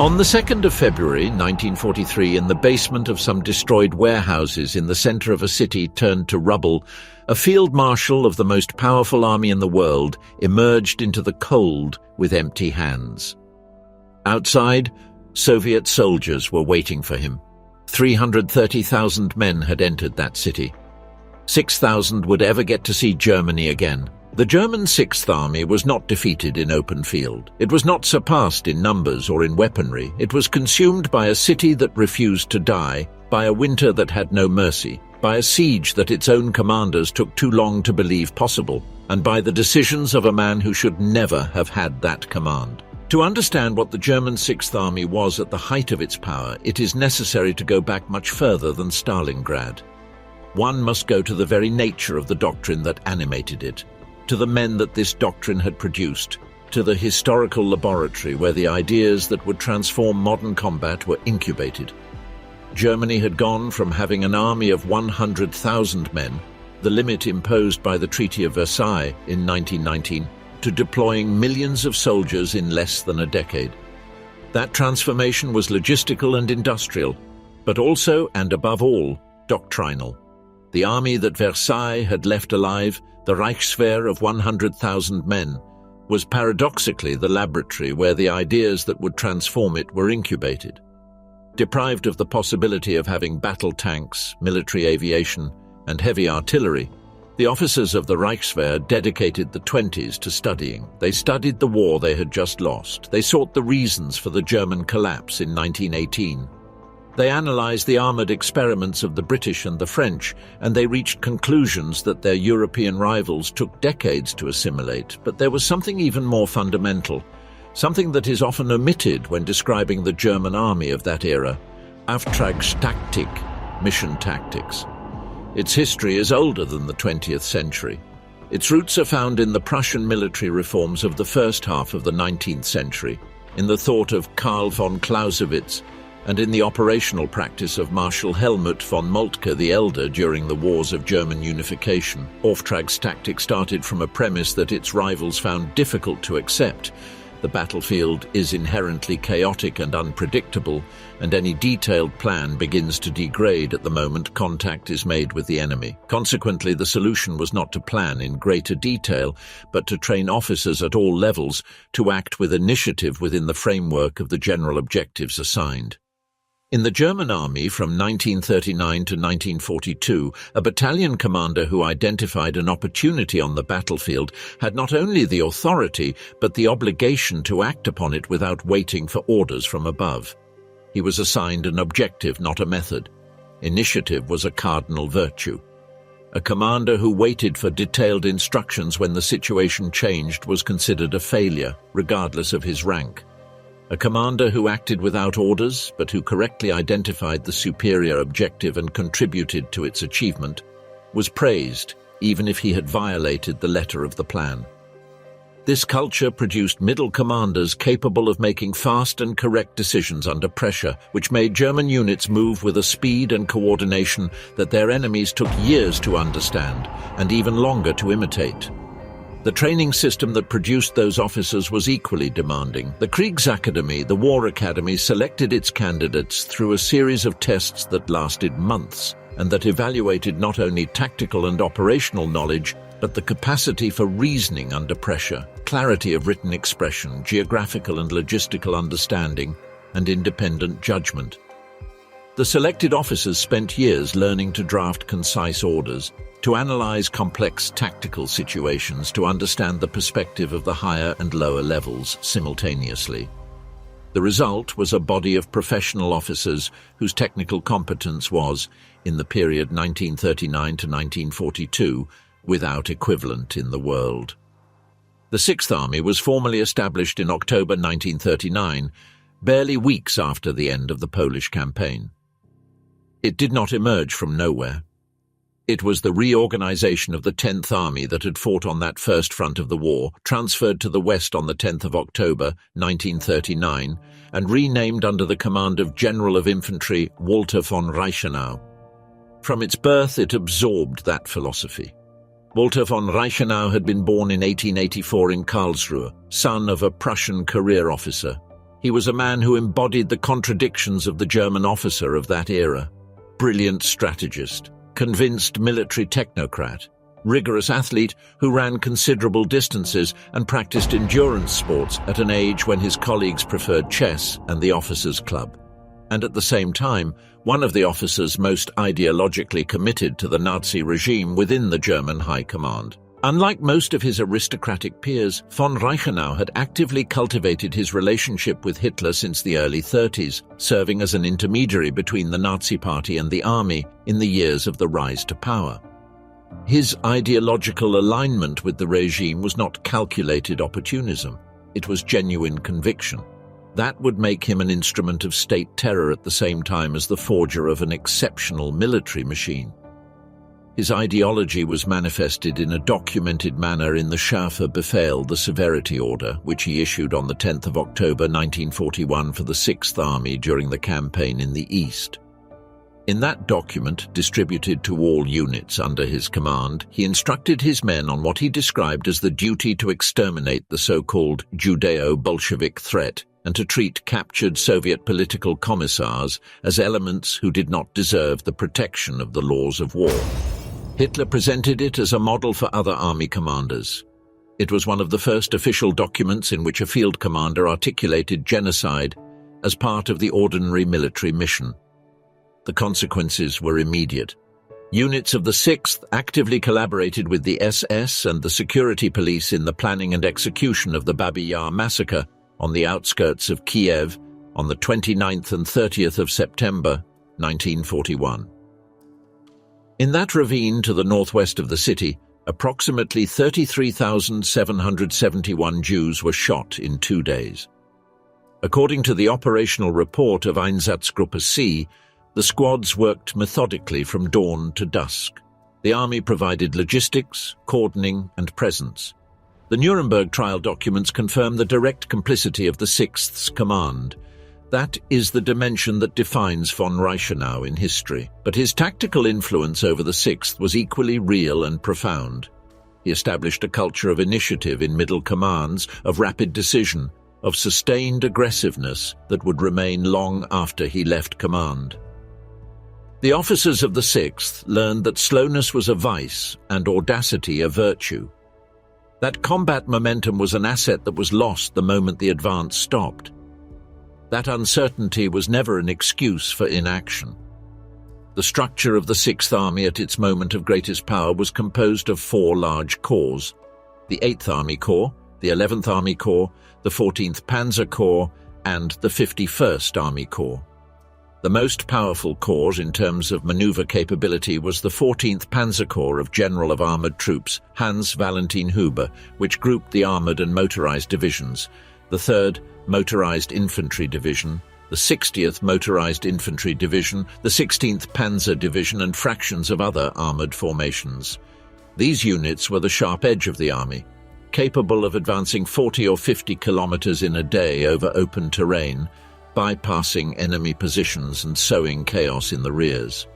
On the 2nd of February 1943, in the basement of some destroyed warehouses in the center of a city turned to rubble, a field marshal of the most powerful army in the world emerged into the cold with empty hands. Outside, Soviet soldiers were waiting for him. 330,000 men had entered that city. 6,000 would ever get to see Germany again. The German Sixth Army was not defeated in open field. It was not surpassed in numbers or in weaponry. It was consumed by a city that refused to die, by a winter that had no mercy, by a siege that its own commanders took too long to believe possible, and by the decisions of a man who should never have had that command. To understand what the German Sixth Army was at the height of its power, it is necessary to go back much further than Stalingrad. One must go to the very nature of the doctrine that animated it, to the men that this doctrine had produced, to the historical laboratory where the ideas that would transform modern combat were incubated. Germany had gone from having an army of 100,000 men, the limit imposed by the Treaty of Versailles in 1919, to deploying millions of soldiers in less than a decade. That transformation was logistical and industrial, but also, and above all, doctrinal. The army that Versailles had left alive, the Reichswehr of 100,000 men, was paradoxically the laboratory where the ideas that would transform it were incubated. Deprived of the possibility of having battle tanks, military aviation, and heavy artillery, the officers of the Reichswehr dedicated the 20s to studying. They studied the war they had just lost. They sought the reasons for the German collapse in 1918. They analyzed the armored experiments of the British and the French, and they reached conclusions that their European rivals took decades to assimilate. But there was something even more fundamental, something that is often omitted when describing the German army of that era: Auftragstaktik, mission tactics. Its history is older than the 20th century. Its roots are found in the Prussian military reforms of the first half of the 19th century, in the thought of Karl von Clausewitz, and in the operational practice of Marshal Helmut von Moltke the Elder during the wars of German unification. Auftragstaktik started from a premise that its rivals found difficult to accept. The battlefield is inherently chaotic and unpredictable, and any detailed plan begins to degrade at the moment contact is made with the enemy. Consequently, the solution was not to plan in greater detail, but to train officers at all levels to act with initiative within the framework of the general objectives assigned. In the German army from 1939 to 1942, a battalion commander who identified an opportunity on the battlefield had not only the authority, but the obligation to act upon it without waiting for orders from above. He was assigned an objective, not a method. Initiative was a cardinal virtue. A commander who waited for detailed instructions when the situation changed was considered a failure, regardless of his rank. A commander who acted without orders, but who correctly identified the superior objective and contributed to its achievement, was praised, even if he had violated the letter of the plan. This culture produced middle commanders capable of making fast and correct decisions under pressure, which made German units move with a speed and coordination that their enemies took years to understand, and even longer to imitate. The training system that produced those officers was equally demanding. The Kriegsakademie, the War Academy, selected its candidates through a series of tests that lasted months, and that evaluated not only tactical and operational knowledge, but the capacity for reasoning under pressure, clarity of written expression, geographical and logistical understanding, and independent judgment. The selected officers spent years learning to draft concise orders, to analyze complex tactical situations, to understand the perspective of the higher and lower levels simultaneously. The result was a body of professional officers whose technical competence was, in the period 1939 to 1942, without equivalent in the world. The Sixth Army was formally established in October 1939, barely weeks after the end of the Polish campaign. It did not emerge from nowhere. It was the reorganization of the 10th Army that had fought on that first front of the war, transferred to the west on the 10th of October, 1939, and renamed under the command of General of Infantry Walter von Reichenau. From its birth, it absorbed that philosophy. Walter von Reichenau had been born in 1884 in Karlsruhe, son of a Prussian career officer. He was a man who embodied the contradictions of the German officer of that era. Brilliant strategist, convinced military technocrat, rigorous athlete who ran considerable distances and practiced endurance sports at an age when his colleagues preferred chess and the officers' club. And at the same time, one of the officers most ideologically committed to the Nazi regime within the German High Command. Unlike most of his aristocratic peers, von Reichenau had actively cultivated his relationship with Hitler since the early 30s, serving as an intermediary between the Nazi Party and the army in the years of the rise to power. His ideological alignment with the regime was not calculated opportunism, it was genuine conviction. That would make him an instrument of state terror at the same time as the forger of an exceptional military machine. His ideology was manifested in a documented manner in the Scharfer Befehl, the severity order, which he issued on the 10th of October 1941 for the 6th Army during the campaign in the East. In that document, distributed to all units under his command, he instructed his men on what he described as the duty to exterminate the so-called Judeo-Bolshevik threat and to treat captured Soviet political commissars as elements who did not deserve the protection of the laws of war. Hitler presented it as a model for other army commanders. It was one of the first official documents in which a field commander articulated genocide as part of the ordinary military mission. The consequences were immediate. Units of the 6th actively collaborated with the SS and the security police in the planning and execution of the Babi Yar massacre on the outskirts of Kiev on the 29th and 30th of September 1941. In that ravine to the northwest of the city, approximately 33,771 Jews were shot in 2 days. According to the operational report of Einsatzgruppe C, the squads worked methodically from dawn to dusk. The army provided logistics, cordoning, and presence. The Nuremberg trial documents confirm the direct complicity of the 6th's command. That is the dimension that defines von Reichenau in history. But his tactical influence over the 6th was equally real and profound. He established a culture of initiative in middle commands, of rapid decision, of sustained aggressiveness that would remain long after he left command. The officers of the 6th learned that slowness was a vice and audacity a virtue. That combat momentum was an asset that was lost the moment the advance stopped. That uncertainty was never an excuse for inaction. The structure of the 6th Army at its moment of greatest power was composed of 4 large corps: the 8th Army Corps, the 11th Army Corps, the 14th Panzer Corps, and the 51st Army Corps. The most powerful corps in terms of maneuver capability was the 14th Panzer Corps of General of Armored Troops Hans Valentin Huber, which grouped the armored and motorized divisions, the 3rd Motorized Infantry Division, the 60th Motorized Infantry Division, the 16th Panzer Division, and fractions of other armored formations. These units were the sharp edge of the army, capable of advancing 40 or 50 kilometers in a day over open terrain, bypassing enemy positions and sowing chaos in the rears.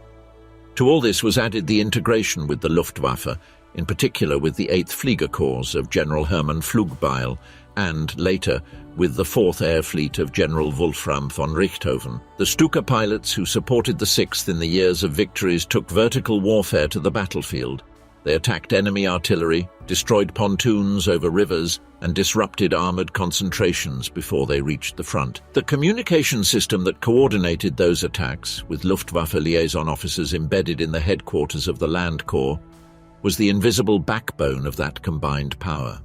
To all this was added the integration with the Luftwaffe, in particular with the 8th Fliegerkorps of General Hermann Pflugbeil, and, later, with the 4th Air Fleet of General Wolfram von Richthofen. The Stuka pilots who supported the 6th in the years of victories took vertical warfare to the battlefield. They attacked enemy artillery, destroyed pontoons over rivers, and disrupted armored concentrations before they reached the front. The communication system that coordinated those attacks, with Luftwaffe liaison officers embedded in the headquarters of the Land Corps, was the invisible backbone of that combined power.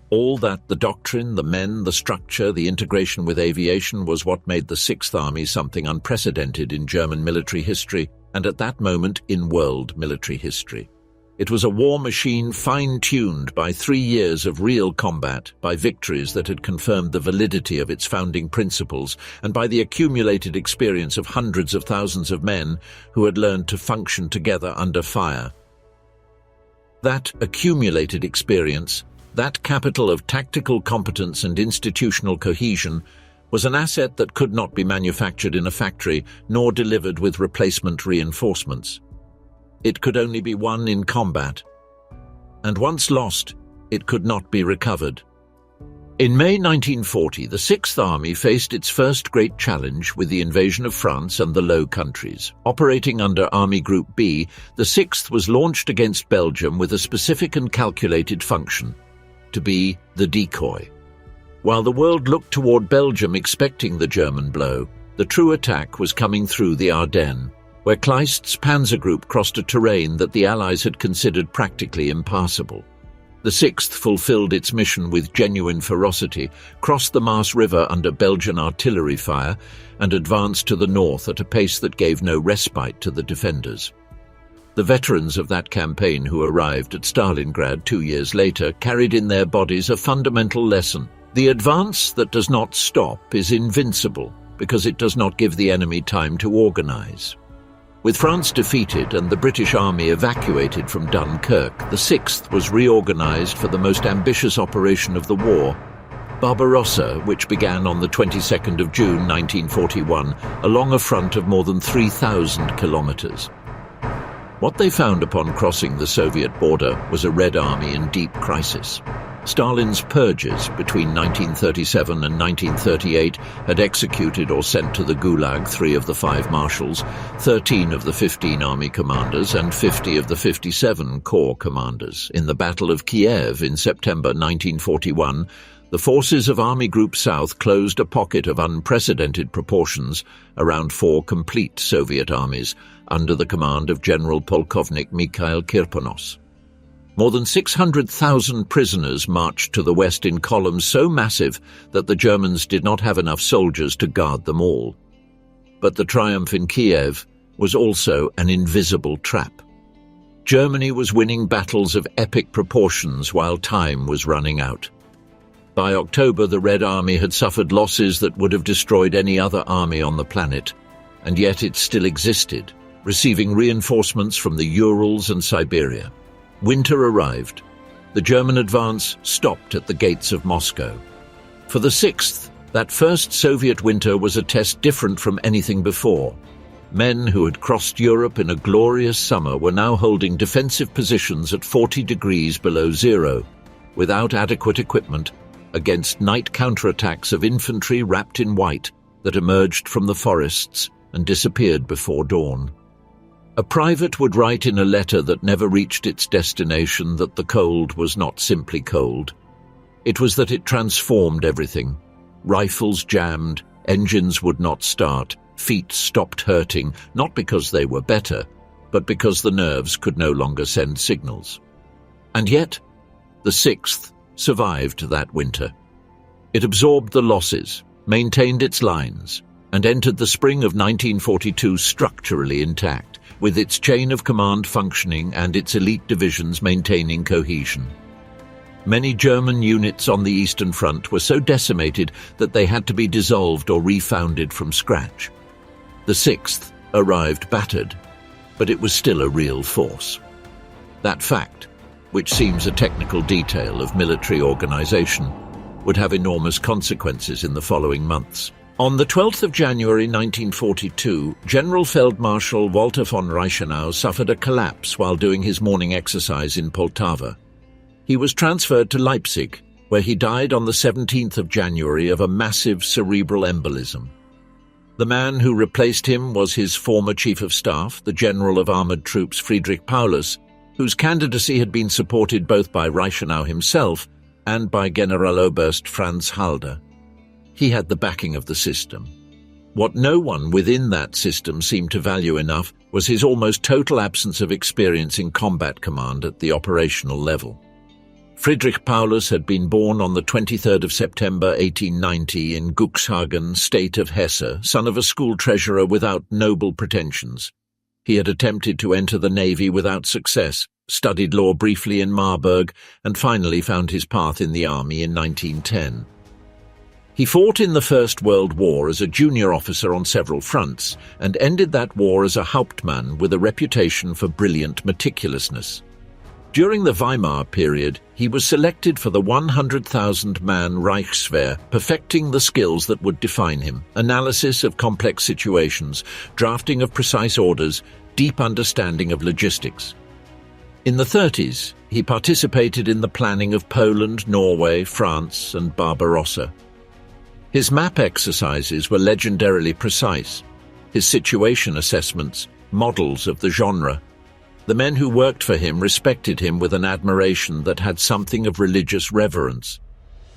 All that, the doctrine, the men, the structure, the integration with aviation, was what made the 6th Army something unprecedented in German military history, and at that moment in world military history. It was a war machine fine-tuned by 3 years of real combat, by victories that had confirmed the validity of its founding principles, and by the accumulated experience of hundreds of thousands of men who had learned to function together under fire. That accumulated experience, that capital of tactical competence and institutional cohesion, was an asset that could not be manufactured in a factory nor delivered with replacement reinforcements. It could only be won in combat, and once lost, it could not be recovered. In May 1940, the Sixth Army faced its first great challenge with the invasion of France and the Low Countries. Operating under Army Group B, the Sixth was launched against Belgium with a specific and calculated function: to be the decoy. While the world looked toward Belgium expecting the German blow, the true attack was coming through the Ardennes, where Kleist's panzer group crossed a terrain that the Allies had considered practically impassable. The Sixth fulfilled its mission with genuine ferocity, crossed the Maas River under Belgian artillery fire, and advanced to the north at a pace that gave no respite to the defenders. The veterans of that campaign who arrived at Stalingrad 2 years later carried in their bodies a fundamental lesson. The advance that does not stop is invincible because it does not give the enemy time to organize. With France defeated and the British Army evacuated from Dunkirk, the Sixth was reorganized for the most ambitious operation of the war, Barbarossa, which began on the 22nd of June 1941, along a front of more than 3,000 kilometers. What they found upon crossing the Soviet border was a Red Army in deep crisis. Stalin's purges between 1937 and 1938 had executed or sent to the Gulag 3 of the 5 marshals, 13 of the 15 army commanders, and 50 of the 57 corps commanders. In the Battle of Kiev in September 1941, the forces of Army Group South closed a pocket of unprecedented proportions around 4 complete Soviet armies under the command of General Polkovnik Mikhail Kirponos. More than 600,000 prisoners marched to the west in columns so massive that the Germans did not have enough soldiers to guard them all. But the triumph in Kiev was also an invisible trap. Germany was winning battles of epic proportions while time was running out. By October, the Red Army had suffered losses that would have destroyed any other army on the planet, and yet it still existed, receiving reinforcements from the Urals and Siberia. Winter arrived. The German advance stopped at the gates of Moscow. For the Sixth, that first Soviet winter was a test different from anything before. Men who had crossed Europe in a glorious summer were now holding defensive positions at 40 degrees below zero, without adequate equipment, against night counterattacks of infantry wrapped in white that emerged from the forests and disappeared before dawn. A private would write in a letter that never reached its destination that the cold was not simply cold. It was that it transformed everything. Rifles jammed, engines would not start, feet stopped hurting, not because they were better, but because the nerves could no longer send signals. And yet, the Sixth survived that winter. It absorbed the losses, maintained its lines, and entered the spring of 1942 structurally intact, with its chain of command functioning and its elite divisions maintaining cohesion. Many German units on the Eastern Front were so decimated that they had to be dissolved or refounded from scratch. The Sixth arrived battered, but it was still a real force. That fact, which seems a technical detail of military organization, would have enormous consequences in the following months. On the 12th of January 1942, General Feldmarschall Walter von Reichenau suffered a collapse while doing his morning exercise in Poltava. He was transferred to Leipzig, where he died on the 17th of January of a massive cerebral embolism. The man who replaced him was his former Chief of Staff, the General of Armored Troops Friedrich Paulus, whose candidacy had been supported both by Reichenau himself and by Generaloberst Franz Halder. He had the backing of the system. What no one within that system seemed to value enough was his almost total absence of experience in combat command at the operational level. Friedrich Paulus had been born on the 23rd of September 1890 in Cuxhagen, state of Hesse, son of a school treasurer without noble pretensions. He had attempted to enter the navy without success, studied law briefly in Marburg, and finally found his path in the army in 1910. He fought in the First World War as a junior officer on several fronts, and ended that war as a Hauptmann with a reputation for brilliant meticulousness. During the Weimar period, he was selected for the 100,000-man Reichswehr, perfecting the skills that would define him: analysis of complex situations, drafting of precise orders, deep understanding of logistics. In the 30s, he participated in the planning of Poland, Norway, France, and Barbarossa. His map exercises were legendarily precise, his situation assessments models of the genre. The men who worked for him respected him with an admiration that had something of religious reverence.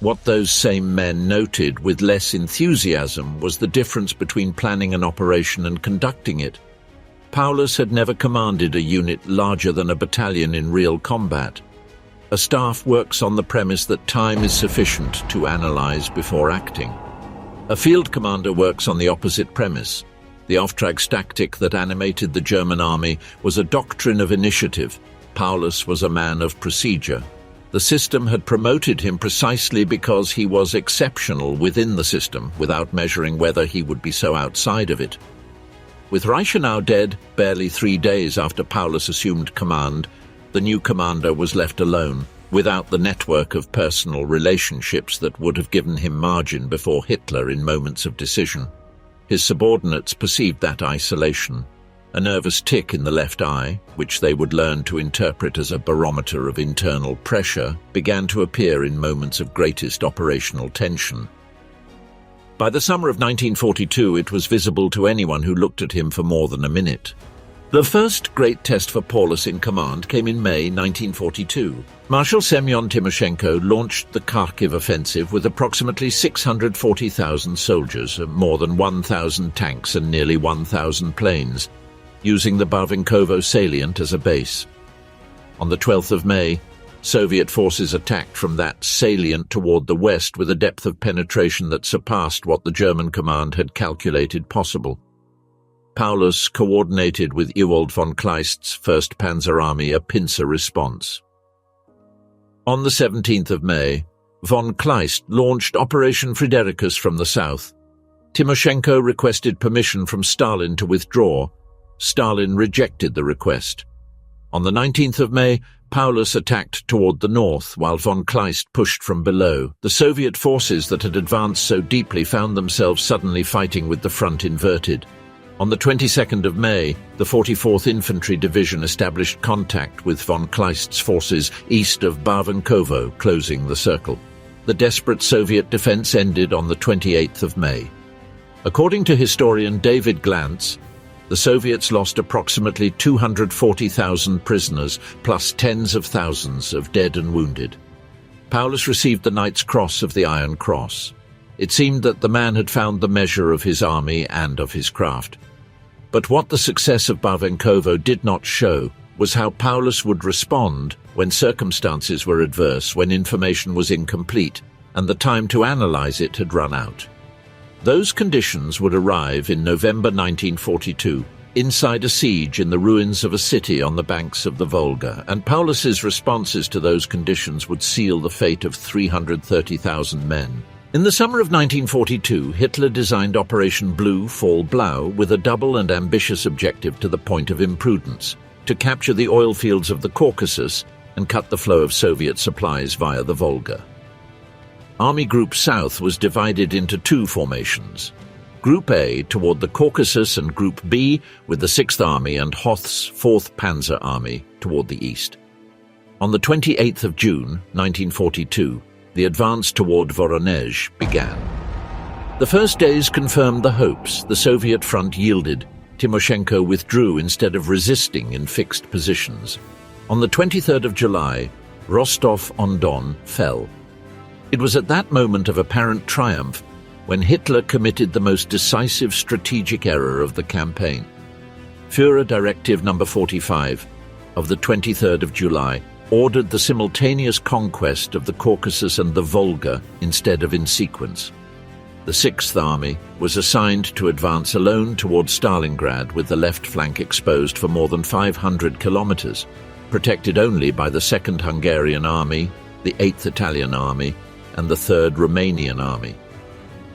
What those same men noted with less enthusiasm was the difference between planning an operation and conducting it. Paulus had never commanded a unit larger than a battalion in real combat. A staff works on the premise that time is sufficient to analyze before acting. A field commander works on the opposite premise. The Auftragstactic that animated the German army was a doctrine of initiative. Paulus was a man of procedure. The system had promoted him precisely because he was exceptional within the system, without measuring whether he would be so outside of it. With Reichenau dead, barely 3 days after Paulus assumed command, the new commander was left alone, without the network of personal relationships that would have given him margin before Hitler in moments of decision. His subordinates perceived that isolation. A nervous tic in the left eye, which they would learn to interpret as a barometer of internal pressure, began to appear in moments of greatest operational tension. By the summer of 1942, it was visible to anyone who looked at him for more than a minute. The first great test for Paulus in command came in May 1942. Marshal Semyon Timoshenko launched the Kharkiv offensive with approximately 640,000 soldiers, more than 1,000 tanks and nearly 1,000 planes, using the Barvenkovo salient as a base. On the 12th of May, Soviet forces attacked from that salient toward the west with a depth of penetration that surpassed what the German command had calculated possible. Paulus coordinated with Ewald von Kleist's 1st Panzer Army a pincer response. On the 17th of May, von Kleist launched Operation Fridericus from the south. Timoshenko requested permission from Stalin to withdraw. Stalin rejected the request. On the 19th of May, Paulus attacked toward the north, while von Kleist pushed from below. The Soviet forces that had advanced so deeply found themselves suddenly fighting with the front inverted. On the 22nd of May, the 44th Infantry Division established contact with von Kleist's forces east of Barvenkovo, closing the circle. The desperate Soviet defense ended on the 28th of May. According to historian David Glantz, the Soviets lost approximately 240,000 prisoners, plus tens of thousands of dead and wounded. Paulus received the Knight's Cross of the Iron Cross. It seemed that the man had found the measure of his army and of his craft. But what the success of Barvenkovo did not show was how Paulus would respond when circumstances were adverse, when information was incomplete, and the time to analyze it had run out. Those conditions would arrive in November 1942, inside a siege in the ruins of a city on the banks of the Volga, and Paulus's responses to those conditions would seal the fate of 330,000 men. In the summer of 1942, Hitler designed Operation Blue Fall Blau with a double and ambitious objective to the point of imprudence: to capture the oil fields of the Caucasus and cut the flow of Soviet supplies via the Volga. Army Group South was divided into 2 formations. Group A toward the Caucasus and Group B with the 6th Army and Hoth's 4th Panzer Army toward the east. On the 28th of June, 1942, the advance toward Voronezh began. The first days confirmed the hopes. The Soviet front yielded. Timoshenko withdrew instead of resisting in fixed positions. On the 23rd of July, Rostov-on-Don fell. It was at that moment of apparent triumph when Hitler committed the most decisive strategic error of the campaign. Führer Directive No. 45 of the 23rd of July ordered the simultaneous conquest of the Caucasus and the Volga instead of in sequence. The 6th Army was assigned to advance alone toward Stalingrad with the left flank exposed for more than 500 kilometers, protected only by the 2nd Hungarian Army, the 8th Italian Army, and the 3rd Romanian Army.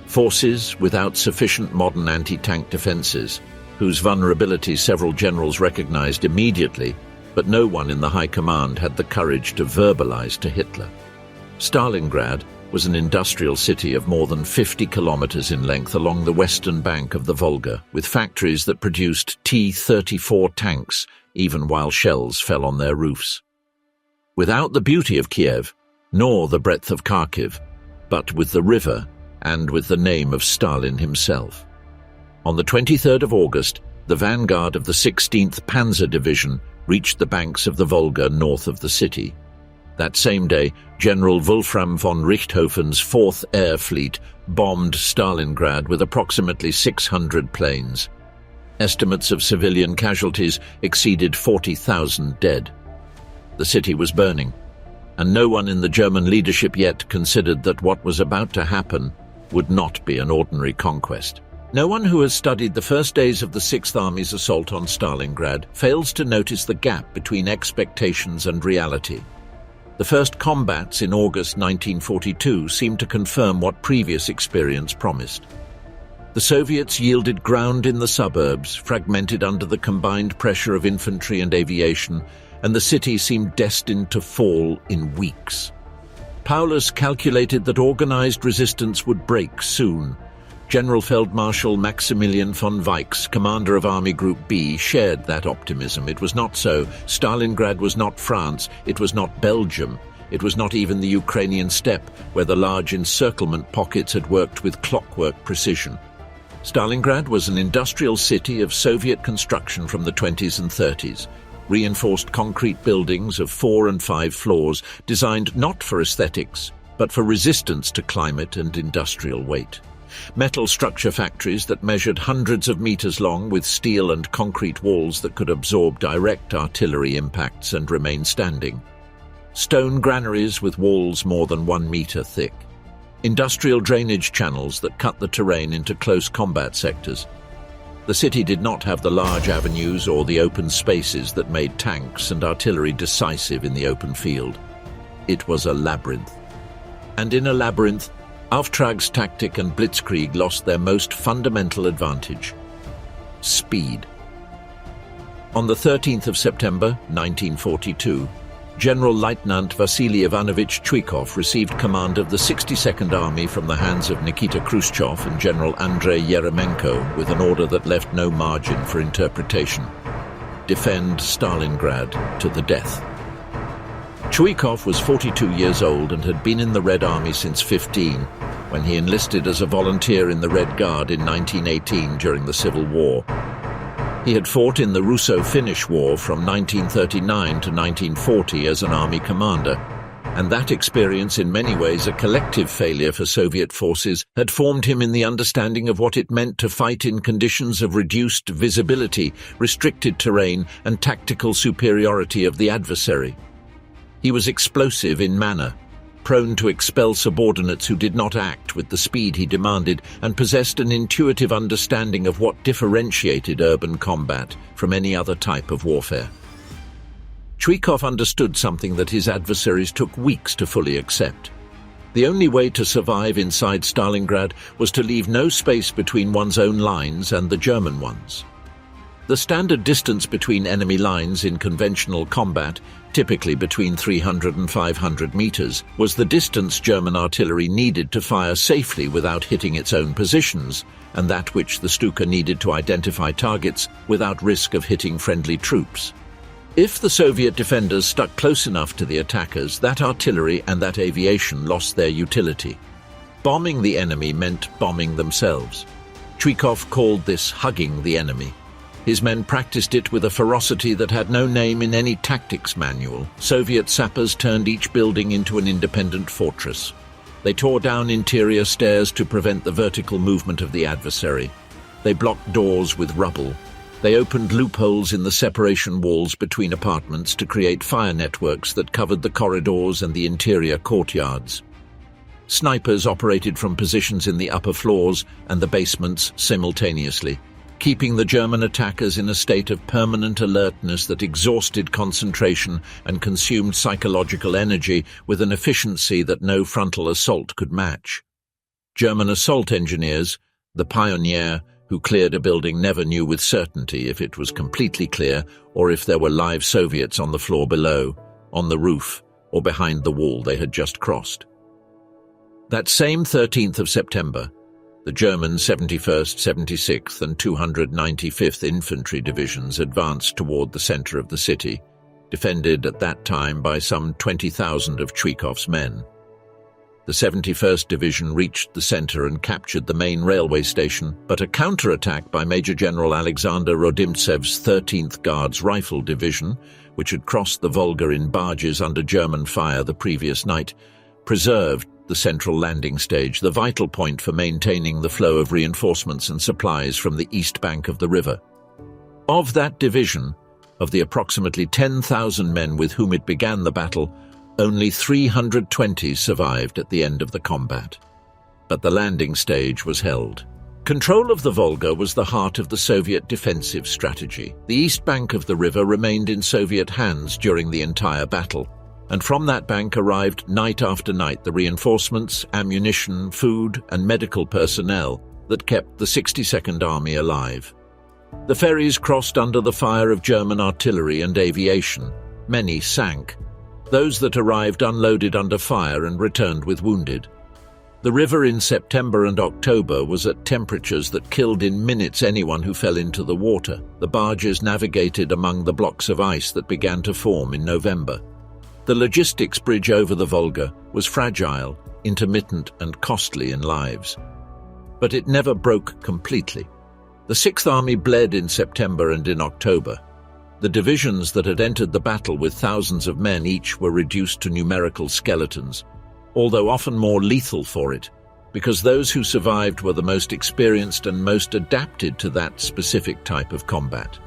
Forces without sufficient modern anti-tank defenses, whose vulnerabilities several generals recognized immediately, but no one in the high command had the courage to verbalize to Hitler. Stalingrad was an industrial city of more than 50 kilometers in length along the western bank of the Volga, with factories that produced T-34 tanks even while shells fell on their roofs. Without the beauty of Kiev, nor the breadth of Kharkiv, but with the river and with the name of Stalin himself. On the 23rd of August, the vanguard of the 16th Panzer Division reached the banks of the Volga north of the city. That same day, General Wolfram von Richthofen's 4th Air Fleet bombed Stalingrad with approximately 600 planes. Estimates of civilian casualties exceeded 40,000 dead. The city was burning, and no one in the German leadership yet considered that what was about to happen would not be an ordinary conquest. No one who has studied the first days of the Sixth Army's assault on Stalingrad fails to notice the gap between expectations and reality. The first combats in August 1942 seemed to confirm what previous experience promised. The Soviets yielded ground in the suburbs, fragmented under the combined pressure of infantry and aviation, and the city seemed destined to fall in weeks. Paulus calculated that organized resistance would break soon. General Feldmarschall Maximilian von Weichs, commander of Army Group B, shared that optimism. It was not so. Stalingrad was not France. It was not Belgium. It was not even the Ukrainian steppe, where the large encirclement pockets had worked with clockwork precision. Stalingrad was an industrial city of Soviet construction from the 20s and 30s. Reinforced concrete buildings of 4 and 5 floors, designed not for aesthetics, but for resistance to climate and industrial weight. Metal structure factories that measured hundreds of meters long with steel and concrete walls that could absorb direct artillery impacts and remain standing. Stone granaries with walls more than 1 meter thick. Industrial drainage channels that cut the terrain into close combat sectors. The city did not have the large avenues or the open spaces that made tanks and artillery decisive in the open field. It was a labyrinth. And in a labyrinth, Auftragstactic and Blitzkrieg lost their most fundamental advantage: speed. On the 13th of September, 1942, General Lieutenant Vasily Ivanovich Chuikov received command of the 62nd Army from the hands of Nikita Khrushchev and General Andrei Yeremenko with an order that left no margin for interpretation: defend Stalingrad to the death. Chuikov was 42 years old and had been in the Red Army since 15, when he enlisted as a volunteer in the Red Guard in 1918 during the Civil War. He had fought in the Russo-Finnish War from 1939 to 1940 as an army commander, and that experience, in many ways a collective failure for Soviet forces, had formed him in the understanding of what it meant to fight in conditions of reduced visibility, restricted terrain, and tactical superiority of the adversary. He was explosive in manner, prone to expel subordinates who did not act with the speed he demanded, and possessed an intuitive understanding of what differentiated urban combat from any other type of warfare. Chuikov understood something that his adversaries took weeks to fully accept. The only way to survive inside Stalingrad was to leave no space between one's own lines and the German ones. The standard distance between enemy lines in conventional combat, typically between 300 and 500 meters, was the distance German artillery needed to fire safely without hitting its own positions, and that which the Stuka needed to identify targets without risk of hitting friendly troops. If the Soviet defenders stuck close enough to the attackers, that artillery and that aviation lost their utility. Bombing the enemy meant bombing themselves. Chuikov called this hugging the enemy. His men practiced it with a ferocity that had no name in any tactics manual. Soviet sappers turned each building into an independent fortress. They tore down interior stairs to prevent the vertical movement of the adversary. They blocked doors with rubble. They opened loopholes in the separation walls between apartments to create fire networks that covered the corridors and the interior courtyards. Snipers operated from positions in the upper floors and the basements simultaneously, keeping the German attackers in a state of permanent alertness that exhausted concentration and consumed psychological energy with an efficiency that no frontal assault could match. German assault engineers, the pioneer who cleared a building, never knew with certainty if it was completely clear or if there were live Soviets on the floor below, on the roof, or behind the wall they had just crossed. That same 13th of September, The German 71st, 76th and 295th Infantry Divisions advanced toward the center of the city, defended at that time by some 20,000 of Chuykov's men. The 71st Division reached the center and captured the main railway station, but a counterattack by Major General Alexander Rodimtsev's 13th Guards Rifle Division, which had crossed the Volga in barges under German fire the previous night, preserved the central landing stage, the vital point for maintaining the flow of reinforcements and supplies from the east bank of the river. Of that division, of the approximately 10,000 men with whom it began the battle, only 320 survived at the end of the combat. But the landing stage was held. Control of the Volga was the heart of the Soviet defensive strategy. The east bank of the river remained in Soviet hands during the entire battle, and from that bank arrived night after night the reinforcements, ammunition, food, and medical personnel that kept the 62nd Army alive. The ferries crossed under the fire of German artillery and aviation. Many sank. Those that arrived unloaded under fire and returned with wounded. The river in September and October was at temperatures that killed in minutes anyone who fell into the water. The barges navigated among the blocks of ice that began to form in November. The logistics bridge over the Volga was fragile, intermittent, and costly in lives. But it never broke completely. The Sixth Army bled in September and in October. The divisions that had entered the battle with thousands of men each were reduced to numerical skeletons, although often more lethal for it, because those who survived were the most experienced and most adapted to that specific type of combat.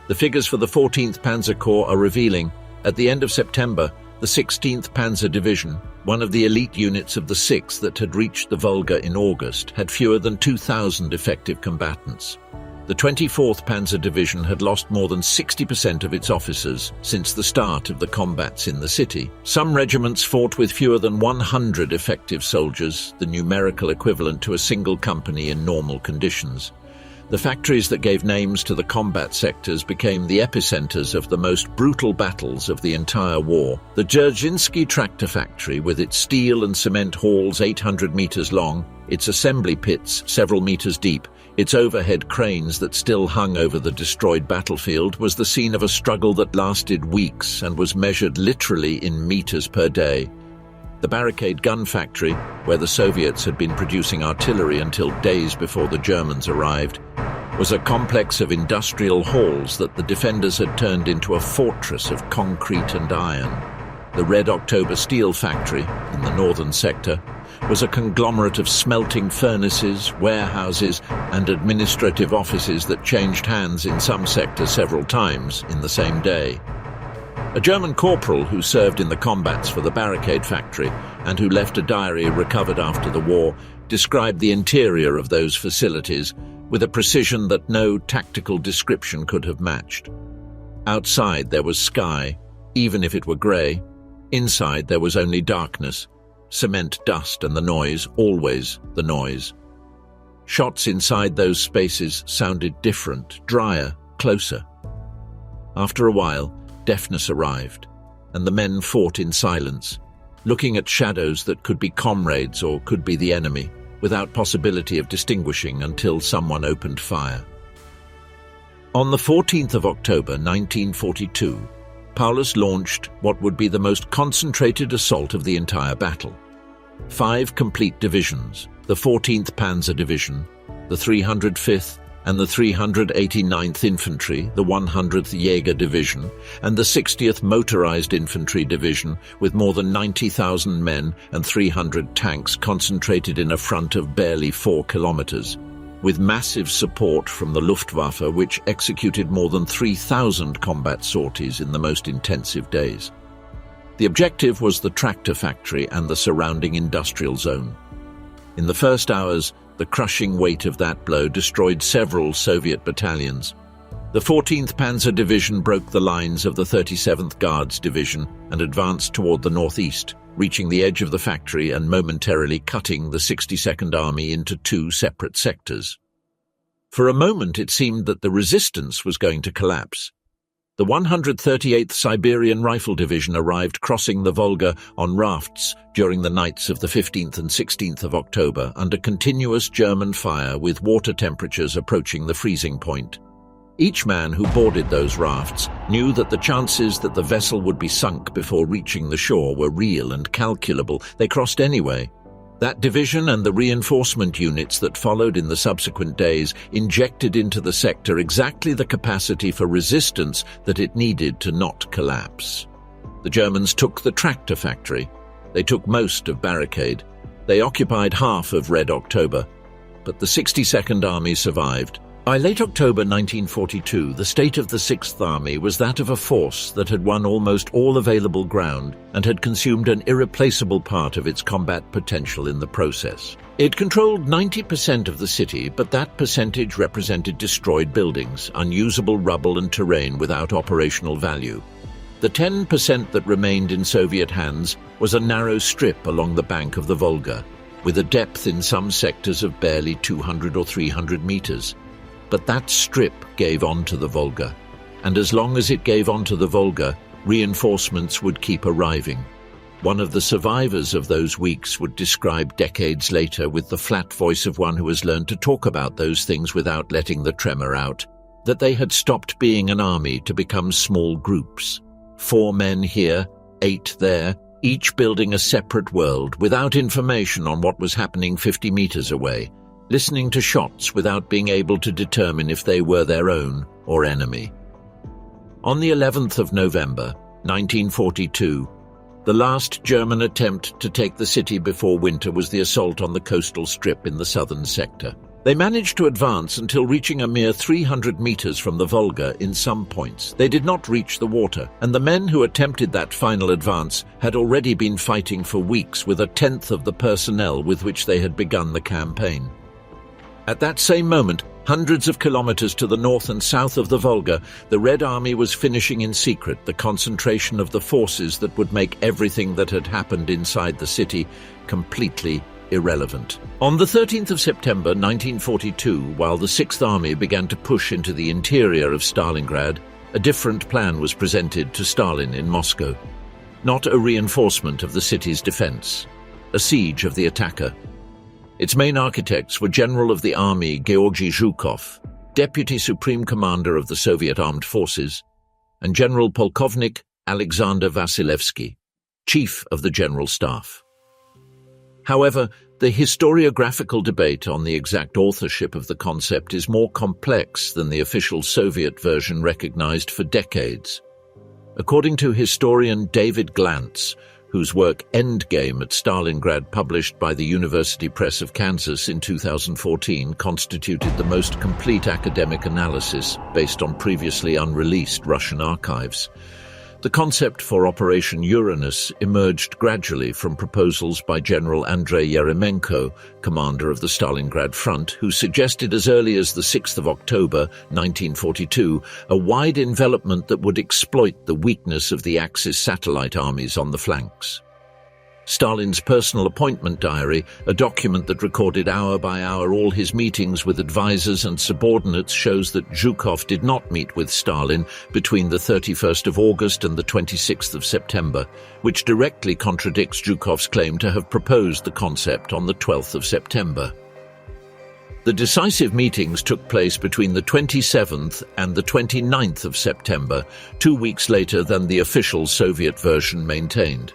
The figures for the 14th Panzer Corps are revealing. At the end of September, the 16th Panzer Division, one of the elite units of the 6th that had reached the Volga in August, had fewer than 2,000 effective combatants. The 24th Panzer Division had lost more than 60% of its officers since the start of the combats in the city. Some regiments fought with fewer than 100 effective soldiers, the numerical equivalent to a single company in normal conditions. The factories that gave names to the combat sectors became the epicenters of the most brutal battles of the entire war. The Dzerzhinsky tractor factory, with its steel and cement halls 800 meters long, its assembly pits several meters deep, its overhead cranes that still hung over the destroyed battlefield, was the scene of a struggle that lasted weeks and was measured literally in meters per day. The barricade gun factory, where the Soviets had been producing artillery until days before the Germans arrived, was a complex of industrial halls that the defenders had turned into a fortress of concrete and iron. The Red October Steel Factory, in the northern sector, was a conglomerate of smelting furnaces, warehouses, and administrative offices that changed hands in some sectors several times in the same day. A German corporal who served in the combats for the barricade factory and who left a diary recovered after the war described the interior of those facilities with a precision that no tactical description could have matched. Outside there was sky, even if it were grey. Inside there was only darkness, cement dust and the noise, always the noise. Shots inside those spaces sounded different, drier, closer. After a while, deafness arrived, and the men fought in silence, looking at shadows that could be comrades or could be the enemy, without possibility of distinguishing until someone opened fire. On the 14th of October 1942, Paulus launched what would be the most concentrated assault of the entire battle. 5 complete divisions, the 14th Panzer Division, the 305th and the 389th Infantry, the 100th Jaeger Division, and the 60th Motorized Infantry Division, with more than 90,000 men and 300 tanks concentrated in a front of barely 4 kilometers, with massive support from the Luftwaffe, which executed more than 3,000 combat sorties in the most intensive days. The objective was the tractor factory and the surrounding industrial zone. In the first hours, the crushing weight of that blow destroyed several Soviet battalions. The 14th Panzer Division broke the lines of the 37th Guards Division and advanced toward the northeast, reaching the edge of the factory and momentarily cutting the 62nd Army into 2 separate sectors. For a moment it seemed that the resistance was going to collapse. The 138th Siberian Rifle Division arrived crossing the Volga on rafts during the nights of the 15th and 16th of October under continuous German fire with water temperatures approaching the freezing point. Each man who boarded those rafts knew that the chances that the vessel would be sunk before reaching the shore were real and calculable. They crossed anyway. That division and the reinforcement units that followed in the subsequent days injected into the sector exactly the capacity for resistance that it needed to not collapse. The Germans took the tractor factory. They took most of Barricade. They occupied half of Red October. But the 62nd Army survived. By late October 1942, the state of the 6th Army was that of a force that had won almost all available ground and had consumed an irreplaceable part of its combat potential in the process. It controlled 90% of the city, but that percentage represented destroyed buildings, unusable rubble and terrain without operational value. The 10% that remained in Soviet hands was a narrow strip along the bank of the Volga, with a depth in some sectors of barely 200 or 300 meters. But that strip gave onto the Volga, and as long as it gave onto the Volga, reinforcements would keep arriving. One of the survivors of those weeks would describe decades later with the flat voice of one who has learned to talk about those things without letting the tremor out, that they had stopped being an army to become small groups. 4 men here, 8 there, each building a separate world without information on what was happening 50 meters away, listening to shots without being able to determine if they were their own or enemy. On the 11th of November, 1942, the last German attempt to take the city before winter was the assault on the coastal strip in the southern sector. They managed to advance until reaching a mere 300 meters from the Volga in some points. They did not reach the water, and the men who attempted that final advance had already been fighting for weeks with 1/10 of the personnel with which they had begun the campaign. At that same moment, hundreds of kilometers to the north and south of the Volga, the Red Army was finishing in secret the concentration of the forces that would make everything that had happened inside the city completely irrelevant. On the 13th of September 1942, while the 6th Army began to push into the interior of Stalingrad, a different plan was presented to Stalin in Moscow. Not a reinforcement of the city's defense, a siege of the attacker. Its main architects were General of the Army Georgy Zhukov, Deputy Supreme Commander of the Soviet Armed Forces, and General Polkovnik Alexander Vasilevsky, Chief of the General Staff. However, the historiographical debate on the exact authorship of the concept is more complex than the official Soviet version recognized for decades. According to historian David Glantz, whose work Endgame at Stalingrad, published by the University Press of Kansas in 2014, constituted the most complete academic analysis based on previously unreleased Russian archives. The concept for Operation Uranus emerged gradually from proposals by General Andrei Yeremenko, commander of the Stalingrad front, who suggested as early as the 6th of October, 1942, a wide envelopment that would exploit the weakness of the Axis satellite armies on the flanks. Stalin's personal appointment diary, a document that recorded hour by hour all his meetings with advisors and subordinates, shows that Zhukov did not meet with Stalin between the 31st of August and the 26th of September, which directly contradicts Zhukov's claim to have proposed the concept on the 12th of September. The decisive meetings took place between the 27th and the 29th of September, 2 weeks later than the official Soviet version maintained.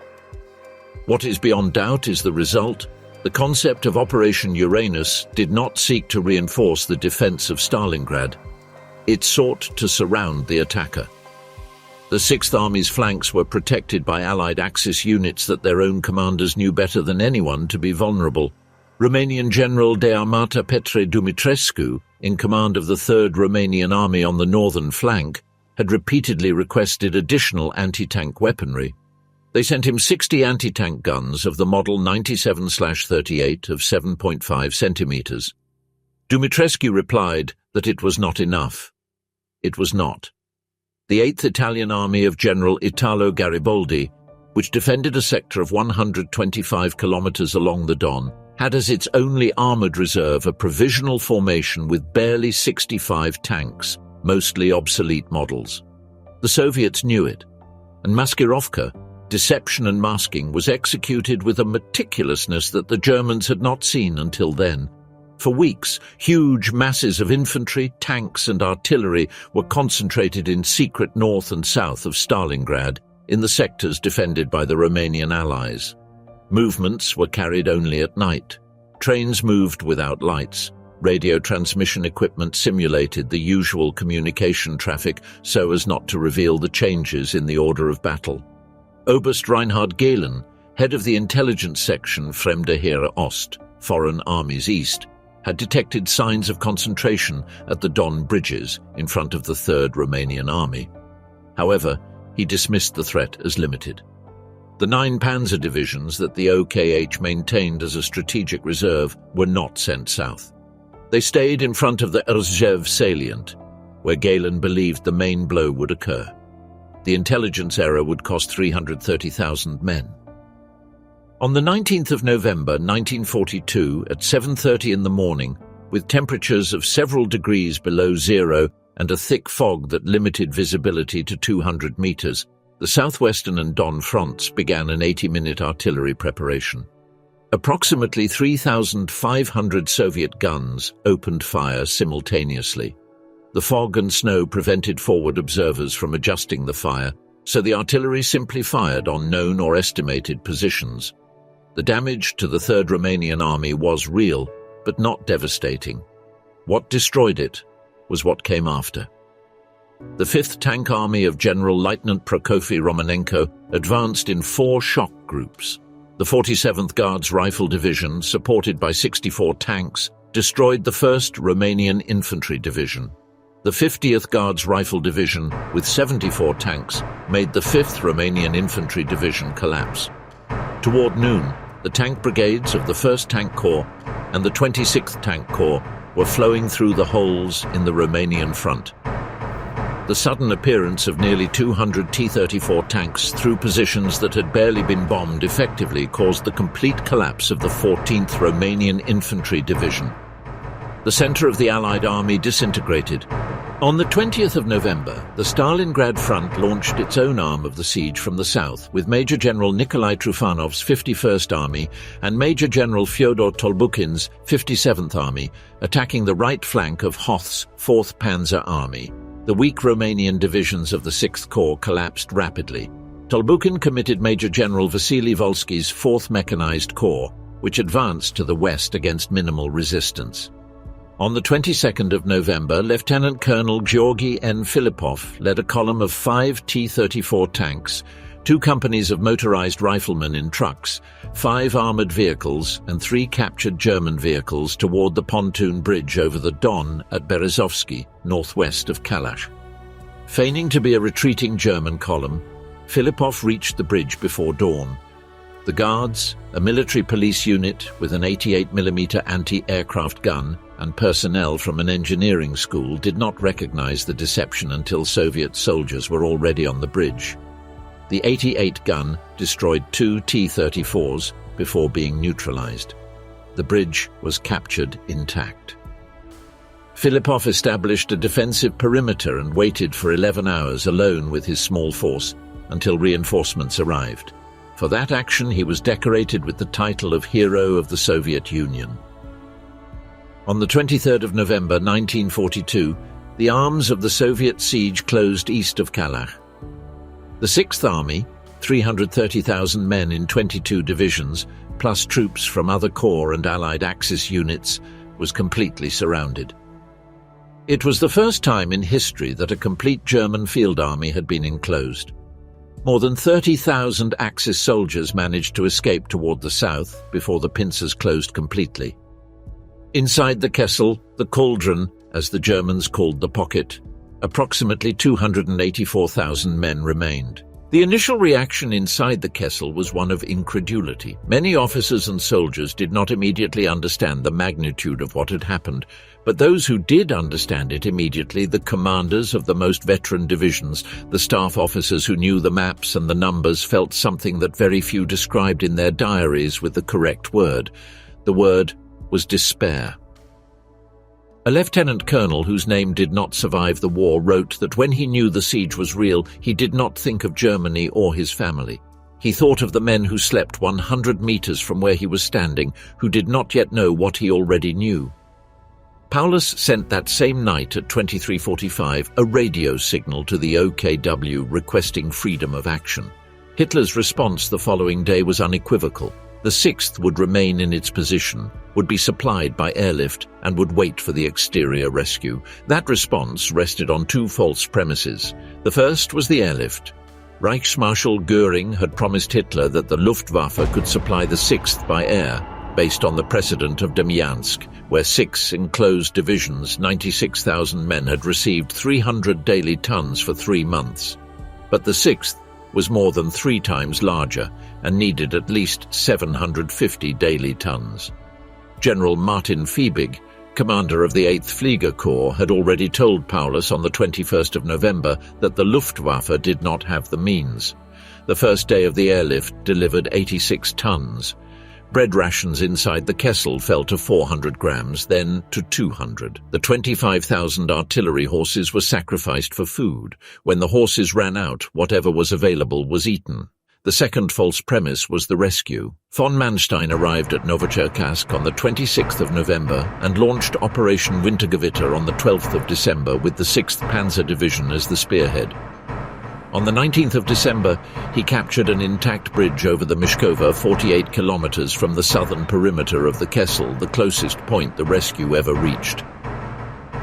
What is beyond doubt is the result. The concept of Operation Uranus did not seek to reinforce the defense of Stalingrad. It sought to surround the attacker. The Sixth Army's flanks were protected by Allied Axis units that their own commanders knew better than anyone to be vulnerable. Romanian General de Armata Petre Dumitrescu, in command of the 3rd Romanian Army on the northern flank, had repeatedly requested additional anti-tank weaponry. They sent him 60 anti-tank guns of the model 97/38 of 7.5 centimeters. Dumitrescu replied that it was not enough. It was not. The 8th Italian Army of General Italo Garibaldi, which defended a sector of 125 kilometers along the Don, had as its only armored reserve a provisional formation with barely 65 tanks, mostly obsolete models. The Soviets knew it, and maskirovka, deception and masking, was executed with a meticulousness that the Germans had not seen until then. For weeks, huge masses of infantry, tanks and artillery were concentrated in secret north and south of Stalingrad, in the sectors defended by the Romanian allies. Movements were carried only at night. Trains moved without lights. Radio transmission equipment simulated the usual communication traffic so as not to reveal the changes in the order of battle. Oberst Reinhard Gehlen, head of the intelligence section Fremde Heere Ost, Foreign Armies East, had detected signs of concentration at the Don bridges in front of the 3rd Romanian Army. However, he dismissed the threat as limited. The 9 panzer divisions that the OKH maintained as a strategic reserve were not sent south. They stayed in front of the Erzhev salient, where Gehlen believed the main blow would occur. The intelligence error would cost 330,000 men. On the 19th of November 1942, at 7:30 in the morning, with temperatures of several degrees below zero and a thick fog that limited visibility to 200 meters, the southwestern and Don fronts began an 80-minute artillery preparation. Approximately 3,500 Soviet guns opened fire simultaneously. The fog and snow prevented forward observers from adjusting the fire, so the artillery simply fired on known or estimated positions. The damage to the 3rd Romanian Army was real, but not devastating. What destroyed it was what came after. The 5th Tank Army of General Lieutenant Prokofy Romanenko advanced in 4 shock groups. The 47th Guards Rifle Division, supported by 64 tanks, destroyed the 1st Romanian Infantry Division. The 50th Guards Rifle Division, with 74 tanks, made the 5th Romanian Infantry Division collapse. Toward noon, the tank brigades of the 1st Tank Corps and the 26th Tank Corps were flowing through the holes in the Romanian front. The sudden appearance of nearly 200 T-34 tanks through positions that had barely been bombed effectively caused the complete collapse of the 14th Romanian Infantry Division. The center of the Allied army disintegrated. On the 20th of November, the Stalingrad front launched its own arm of the siege from the south, with Major General Nikolai Trufanov's 51st Army and Major General Fyodor Tolbukin's 57th Army attacking the right flank of Hoth's 4th Panzer Army. The weak Romanian divisions of the 6th Corps collapsed rapidly. Tolbukin committed Major General Vasily Volsky's 4th Mechanized Corps, which advanced to the west against minimal resistance. On the 22nd of November, Lieutenant Colonel Georgy N. Filipov led a column of 5 T-34 tanks, 2 companies of motorized riflemen in trucks, 5 armored vehicles, and 3 captured German vehicles toward the pontoon bridge over the Don at Berezovsky, northwest of Kalash. Feigning to be a retreating German column, Filipov reached the bridge before dawn. The Guards, a military police unit with an 88mm anti-aircraft gun, and personnel from an engineering school did not recognize the deception until Soviet soldiers were already on the bridge. The 88 gun destroyed 2 T-34s before being neutralized. The bridge was captured intact. Filipov established a defensive perimeter and waited for 11 hours alone with his small force until reinforcements arrived. For that action, he was decorated with the title of Hero of the Soviet Union. On the 23rd of November 1942, the arms of the Soviet siege closed east of Kalash. The 6th Army, 330,000 men in 22 divisions, plus troops from other corps and Allied Axis units, was completely surrounded. It was the first time in history that a complete German field army had been enclosed. More than 30,000 Axis soldiers managed to escape toward the south before the pincers closed completely. Inside the Kessel, the cauldron, as the Germans called the pocket, approximately 284,000 men remained. The initial reaction inside the Kessel was one of incredulity. Many officers and soldiers did not immediately understand the magnitude of what had happened, but those who did understand it immediately, the commanders of the most veteran divisions, the staff officers who knew the maps and the numbers, felt something that very few described in their diaries with the correct word. The word was despair. A lieutenant colonel whose name did not survive the war wrote that when he knew the siege was real, he did not think of Germany or his family. He thought of the men who slept 100 meters from where he was standing, who did not yet know what he already knew. Paulus sent that same night at 23:45 a radio signal to the OKW requesting freedom of action. Hitler's response the following day was unequivocal. The 6th would remain in its position, would be supplied by airlift, and would wait for the exterior rescue. That response rested on two false premises. The first was the airlift. Reichsmarschall Göring had promised Hitler that the Luftwaffe could supply the 6th by air, based on the precedent of Demyansk, where 6 enclosed divisions, 96,000 men, had received 300 daily tons for 3 months. But the 6th was more than 3 times larger and needed at least 750 daily tons. General Martin Fiebig, commander of the 8th Flieger Corps, had already told Paulus on the 21st of November that the Luftwaffe did not have the means. The first day of the airlift delivered 86 tons. Bread rations inside the Kessel fell to 400 grams, then to 200. The 25,000 artillery horses were sacrificed for food. When the horses ran out, whatever was available was eaten. The second false premise was the rescue. Von Manstein arrived at Novocherkassk on the 26th of November and launched Operation Wintergewitter on the 12th of December with the 6th Panzer Division as the spearhead. On the 19th of December, he captured an intact bridge over the Mishkova 48 kilometers from the southern perimeter of the Kessel, the closest point the rescue ever reached.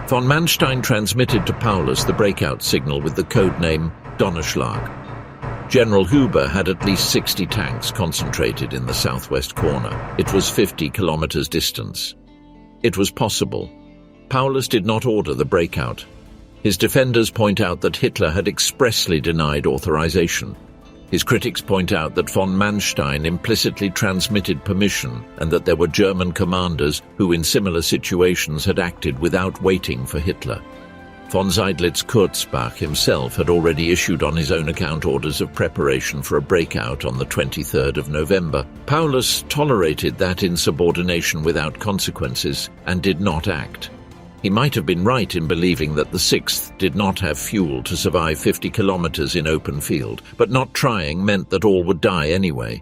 Von Manstein transmitted to Paulus the breakout signal with the code name Donnerschlag. General Huber had at least 60 tanks concentrated in the southwest corner. It was 50 kilometers distance. It was possible. Paulus did not order the breakout. His defenders point out that Hitler had expressly denied authorization. His critics point out that von Manstein implicitly transmitted permission and that there were German commanders who in similar situations had acted without waiting for Hitler. Von Seydlitz-Kurzbach himself had already issued on his own account orders of preparation for a breakout on the 23rd of November. Paulus tolerated that insubordination without consequences and did not act. He might have been right in believing that the 6th did not have fuel to survive 50 kilometers in open field, but not trying meant that all would die anyway.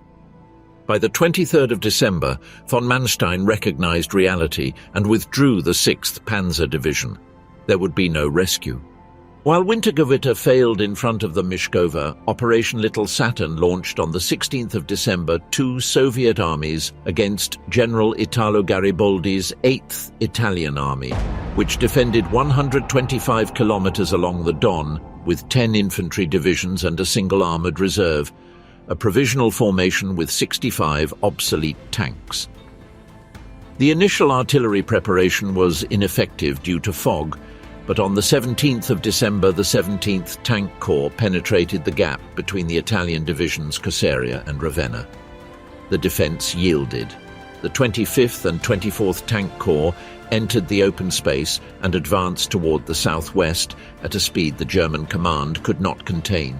By the 23rd of December, von Manstein recognized reality and withdrew the 6th Panzer Division. There would be no rescue. While Wintergewitter failed in front of the Mishkova, Operation Little Saturn launched on the 16th of December 2 Soviet armies against General Italo Garibaldi's 8th Italian Army, which defended 125 kilometers along the Don with 10 infantry divisions and a single armored reserve, a provisional formation with 65 obsolete tanks. The initial artillery preparation was ineffective due to fog, but on the 17th of December, the 17th Tank Corps penetrated the gap between the Italian divisions Caseria and Ravenna. The defense yielded. The 25th and 24th Tank Corps entered the open space and advanced toward the southwest at a speed the German command could not contain.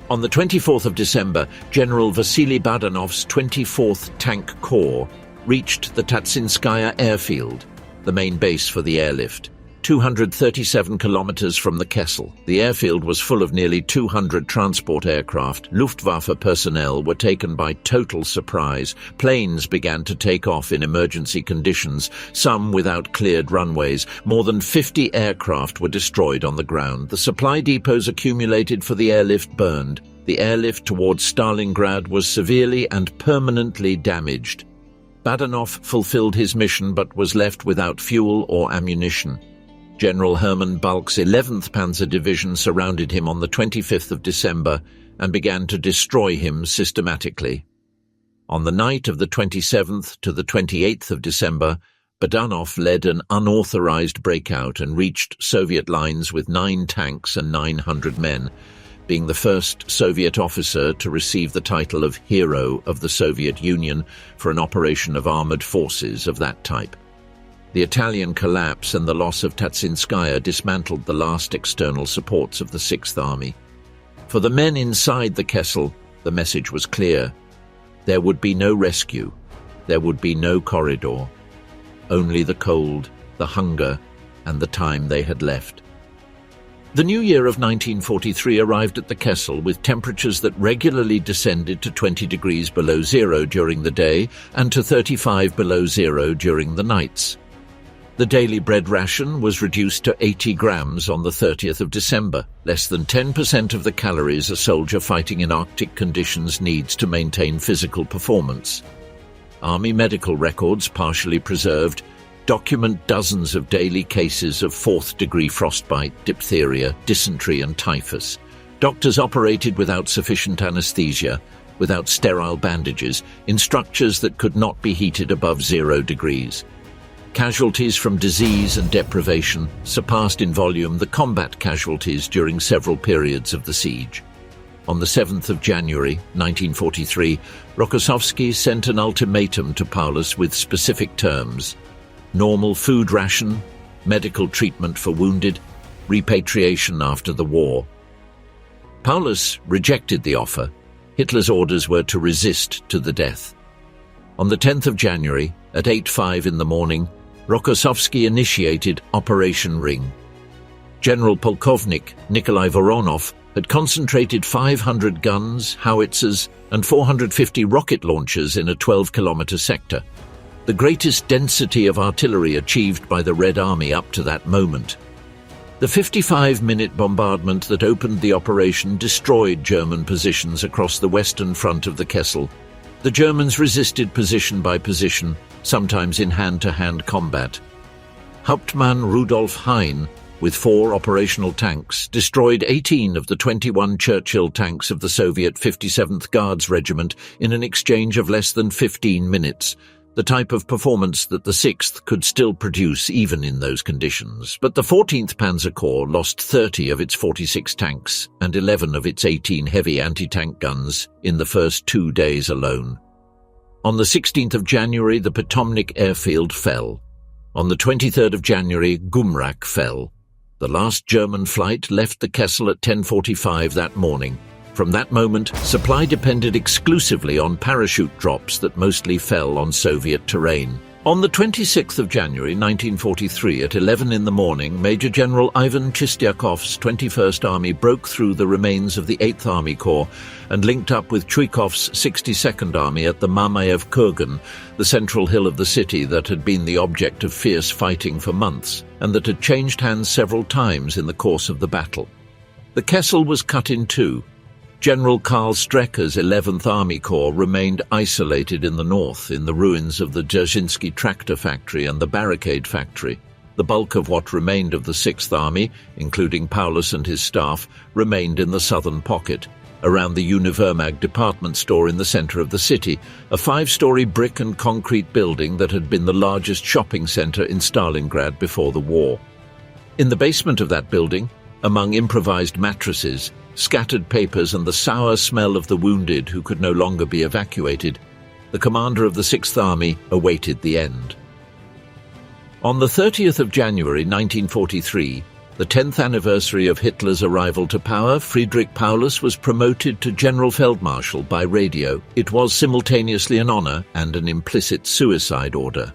On the 24th of December, General Vasily Badanov's 24th Tank Corps reached the Tatsinskaya airfield, the main base for the airlift. 237 kilometers from the Kessel. The airfield was full of nearly 200 transport aircraft. Luftwaffe personnel were taken by total surprise. Planes began to take off in emergency conditions, some without cleared runways. More than 50 aircraft were destroyed on the ground. The supply depots accumulated for the airlift burned. The airlift towards Stalingrad was severely and permanently damaged. Badanov fulfilled his mission but was left without fuel or ammunition. General Hermann Balk's 11th Panzer Division surrounded him on the 25th of December and began to destroy him systematically. On the night of the 27th to the 28th of December, Badanov led an unauthorized breakout and reached Soviet lines with 9 tanks and 900 men, being the first Soviet officer to receive the title of Hero of the Soviet Union for an operation of armored forces of that type. The Italian collapse and the loss of Tatsinskaya dismantled the last external supports of the 6th Army. For the men inside the Kessel, the message was clear. There would be no rescue. There would be no corridor. Only the cold, the hunger, and the time they had left. The new year of 1943 arrived at the Kessel with temperatures that regularly descended to 20 degrees below zero during the day and to 35 below zero during the nights. The daily bread ration was reduced to 80 grams on the 30th of December, less than 10% of the calories a soldier fighting in Arctic conditions needs to maintain physical performance. Army medical records, partially preserved, document dozens of daily cases of fourth-degree frostbite, diphtheria, dysentery and typhus. Doctors operated without sufficient anesthesia, without sterile bandages, in structures that could not be heated above 0 degrees. Casualties from disease and deprivation surpassed in volume the combat casualties during several periods of the siege. On the 7th of January, 1943, Rokossovsky sent an ultimatum to Paulus with specific terms: normal food ration, medical treatment for wounded, repatriation after the war. Paulus rejected the offer. Hitler's orders were to resist to the death. On the 10th of January, at 8:05 in the morning, Rokossovsky initiated Operation Ring. General Polkovnik Nikolai Voronov had concentrated 500 guns, howitzers, and 450 rocket launchers in a 12-kilometer sector, the greatest density of artillery achieved by the Red Army up to that moment. The 55-minute bombardment that opened the operation destroyed German positions across the western front of the Kessel. The Germans resisted position by position, sometimes in hand-to-hand combat. Hauptmann Rudolf Hein, with 4 operational tanks, destroyed 18 of the 21 Churchill tanks of the Soviet 57th Guards Regiment in an exchange of less than 15 minutes, the type of performance that the 6th could still produce even in those conditions. But the 14th Panzer Corps lost 30 of its 46 tanks and 11 of its 18 heavy anti-tank guns in the first 2 days alone. On the 16th of January, the Potomnik airfield fell. On the 23rd of January, Gumrak fell. The last German flight left the Kessel at 10:45 that morning. From that moment, supply depended exclusively on parachute drops that mostly fell on Soviet terrain. On the 26th of January 1943 at 11 in the morning, Major General Ivan Chistyakov's 21st Army broke through the remains of the 8th Army Corps and linked up with Chuikov's 62nd Army at the Mamayev Kurgan, the central hill of the city that had been the object of fierce fighting for months and that had changed hands several times in the course of the battle. The Kessel was cut in two. General Karl Strecker's 11th Army Corps remained isolated in the north in the ruins of the Dzerzhinsky tractor factory and the barricade factory. The bulk of what remained of the 6th Army, including Paulus and his staff, remained in the southern pocket, around the Univermag department store in the center of the city, a 5-story brick and concrete building that had been the largest shopping center in Stalingrad before the war. In the basement of that building, among improvised mattresses, scattered papers and the sour smell of the wounded who could no longer be evacuated, the commander of the 6th Army awaited the end. On the 30th of January 1943, the 10th anniversary of Hitler's arrival to power, Friedrich Paulus was promoted to Generalfeldmarschall by radio. It was simultaneously an honor and an implicit suicide order.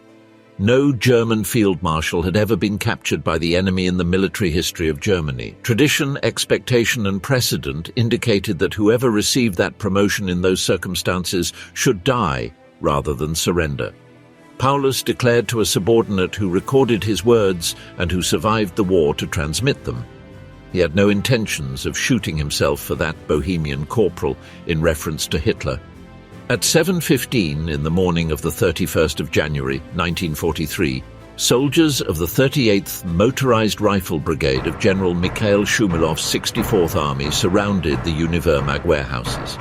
No German field marshal had ever been captured by the enemy in the military history of Germany. Tradition, expectation, and precedent indicated that whoever received that promotion in those circumstances should die rather than surrender. Paulus declared to a subordinate who recorded his words and who survived the war to transmit them. He had no intentions of shooting himself for that Bohemian corporal in reference to Hitler. At 7:15 in the morning of the 31st of January 1943, soldiers of the 38th Motorized Rifle Brigade of General Mikhail Shumilov's 64th Army surrounded the Univermag warehouses.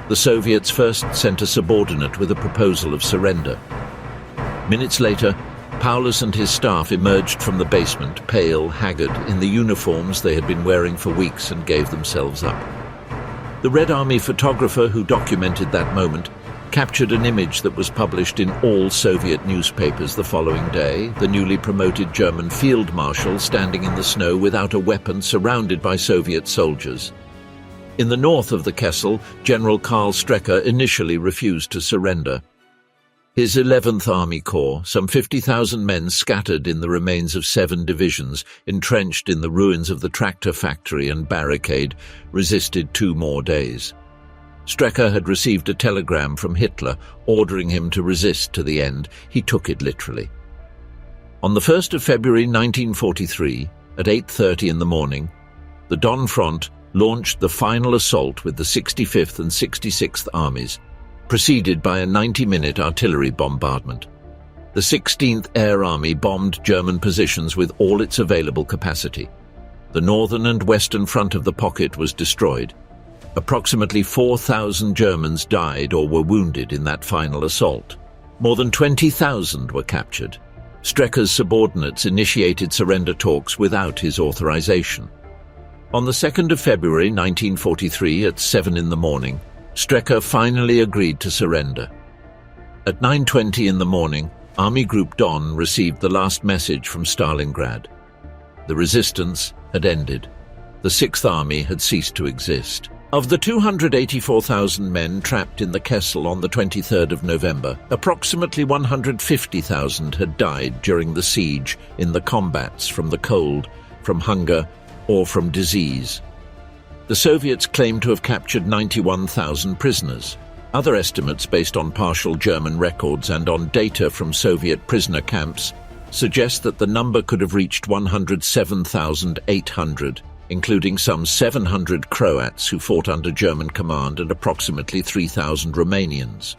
The Soviets first sent a subordinate with a proposal of surrender. Minutes later, Paulus and his staff emerged from the basement, pale, haggard, in the uniforms they had been wearing for weeks, and gave themselves up. The Red Army photographer who documented that moment captured an image that was published in all Soviet newspapers the following day, the newly promoted German field marshal standing in the snow without a weapon, surrounded by Soviet soldiers. In the north of the Kessel, General Karl Strecker initially refused to surrender. His 11th Army Corps, some 50,000 men scattered in the remains of 7 divisions, entrenched in the ruins of the tractor factory and barricade, resisted 2 more days. Strecker had received a telegram from Hitler ordering him to resist to the end. He took it literally. On the 1st of February 1943, at 8:30 in the morning, the Don Front launched the final assault with the 65th and 66th Armies, preceded by a 90-minute artillery bombardment. The 16th Air Army bombed German positions with all its available capacity. The northern and western front of the pocket was destroyed. Approximately 4,000 Germans died or were wounded in that final assault. More than 20,000 were captured. Strecker's subordinates initiated surrender talks without his authorization. On the 2nd of February 1943 at 7 in the morning, Strecker finally agreed to surrender. At 9:20 in the morning, Army Group Don received the last message from Stalingrad. The resistance had ended. The 6th Army had ceased to exist. Of the 284,000 men trapped in the Kessel on the 23rd of November, approximately 150,000 had died during the siege in the combats from the cold, from hunger, or from disease. The Soviets claimed to have captured 91,000 prisoners. Other estimates based on partial German records and on data from Soviet prisoner camps suggest that the number could have reached 107,800, including some 700 Croats who fought under German command and approximately 3,000 Romanians.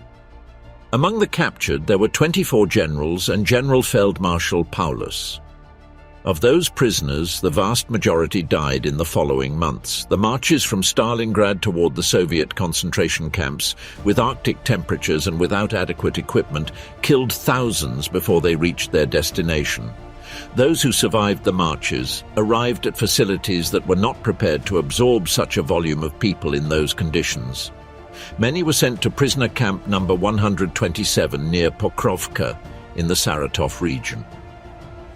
Among the captured, there were 24 generals and General Feldmarschall Paulus. Of those prisoners, the vast majority died in the following months. The marches from Stalingrad toward the Soviet concentration camps, with Arctic temperatures and without adequate equipment, killed thousands before they reached their destination. Those who survived the marches arrived at facilities that were not prepared to absorb such a volume of people in those conditions. Many were sent to prisoner camp number 127 near Pokrovka in the Saratov region.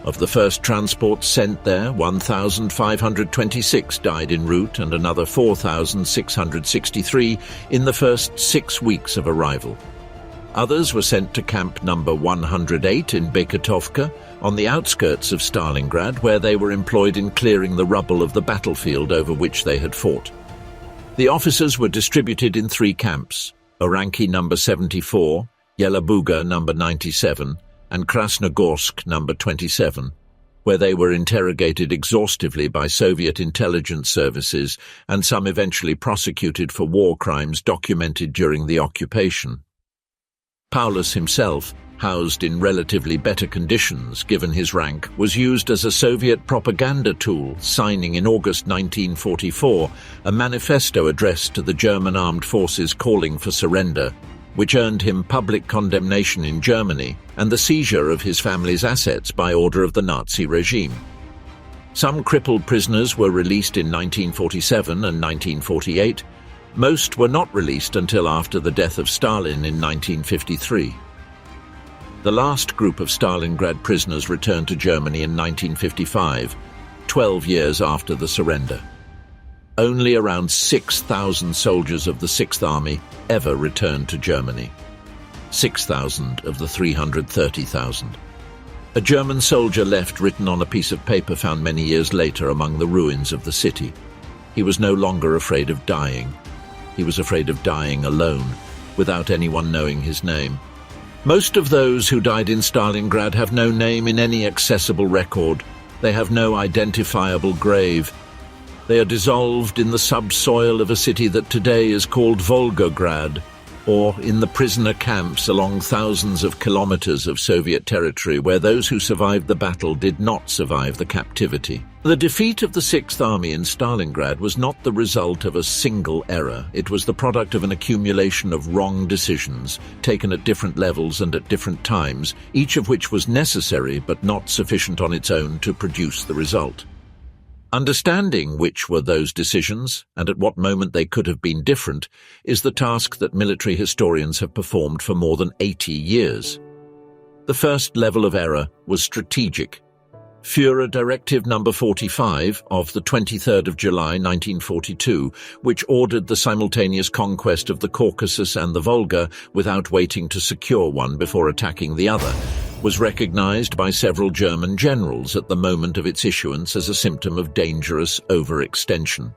Of the first transports sent there, 1,526 died en route and another 4,663 in the first 6 weeks of arrival. Others were sent to camp number 108 in Beketovka, on the outskirts of Stalingrad, where they were employed in clearing the rubble of the battlefield over which they had fought. The officers were distributed in 3 camps, Oranki number 74, Yelabuga number 97, and Krasnogorsk number 27, where they were interrogated exhaustively by Soviet intelligence services and some eventually prosecuted for war crimes documented during the occupation. Paulus himself, housed in relatively better conditions given his rank, was used as a Soviet propaganda tool, signing in August 1944 a manifesto addressed to the German armed forces calling for surrender, which earned him public condemnation in Germany and the seizure of his family's assets by order of the Nazi regime. Some crippled prisoners were released in 1947 and 1948. Most were not released until after the death of Stalin in 1953. The last group of Stalingrad prisoners returned to Germany in 1955, 12 years after the surrender. Only around 6,000 soldiers of the 6th Army ever returned to Germany. 6,000 of the 330,000. A German soldier left written on a piece of paper found many years later among the ruins of the city. He was no longer afraid of dying. He was afraid of dying alone, without anyone knowing his name. Most of those who died in Stalingrad have no name in any accessible record. They have no identifiable grave. They are dissolved in the subsoil of a city that today is called Volgograd, or in the prisoner camps along thousands of kilometers of Soviet territory where those who survived the battle did not survive the captivity. The defeat of the 6th Army in Stalingrad was not the result of a single error. It was the product of an accumulation of wrong decisions, taken at different levels and at different times, each of which was necessary but not sufficient on its own to produce the result. Understanding which were those decisions, and at what moment they could have been different, is the task that military historians have performed for more than 80 years. The first level of error was strategic. Führer Directive No. 45 of the 23rd of July 1942, which ordered the simultaneous conquest of the Caucasus and the Volga without waiting to secure one before attacking the other, was recognized by several German generals at the moment of its issuance as a symptom of dangerous overextension.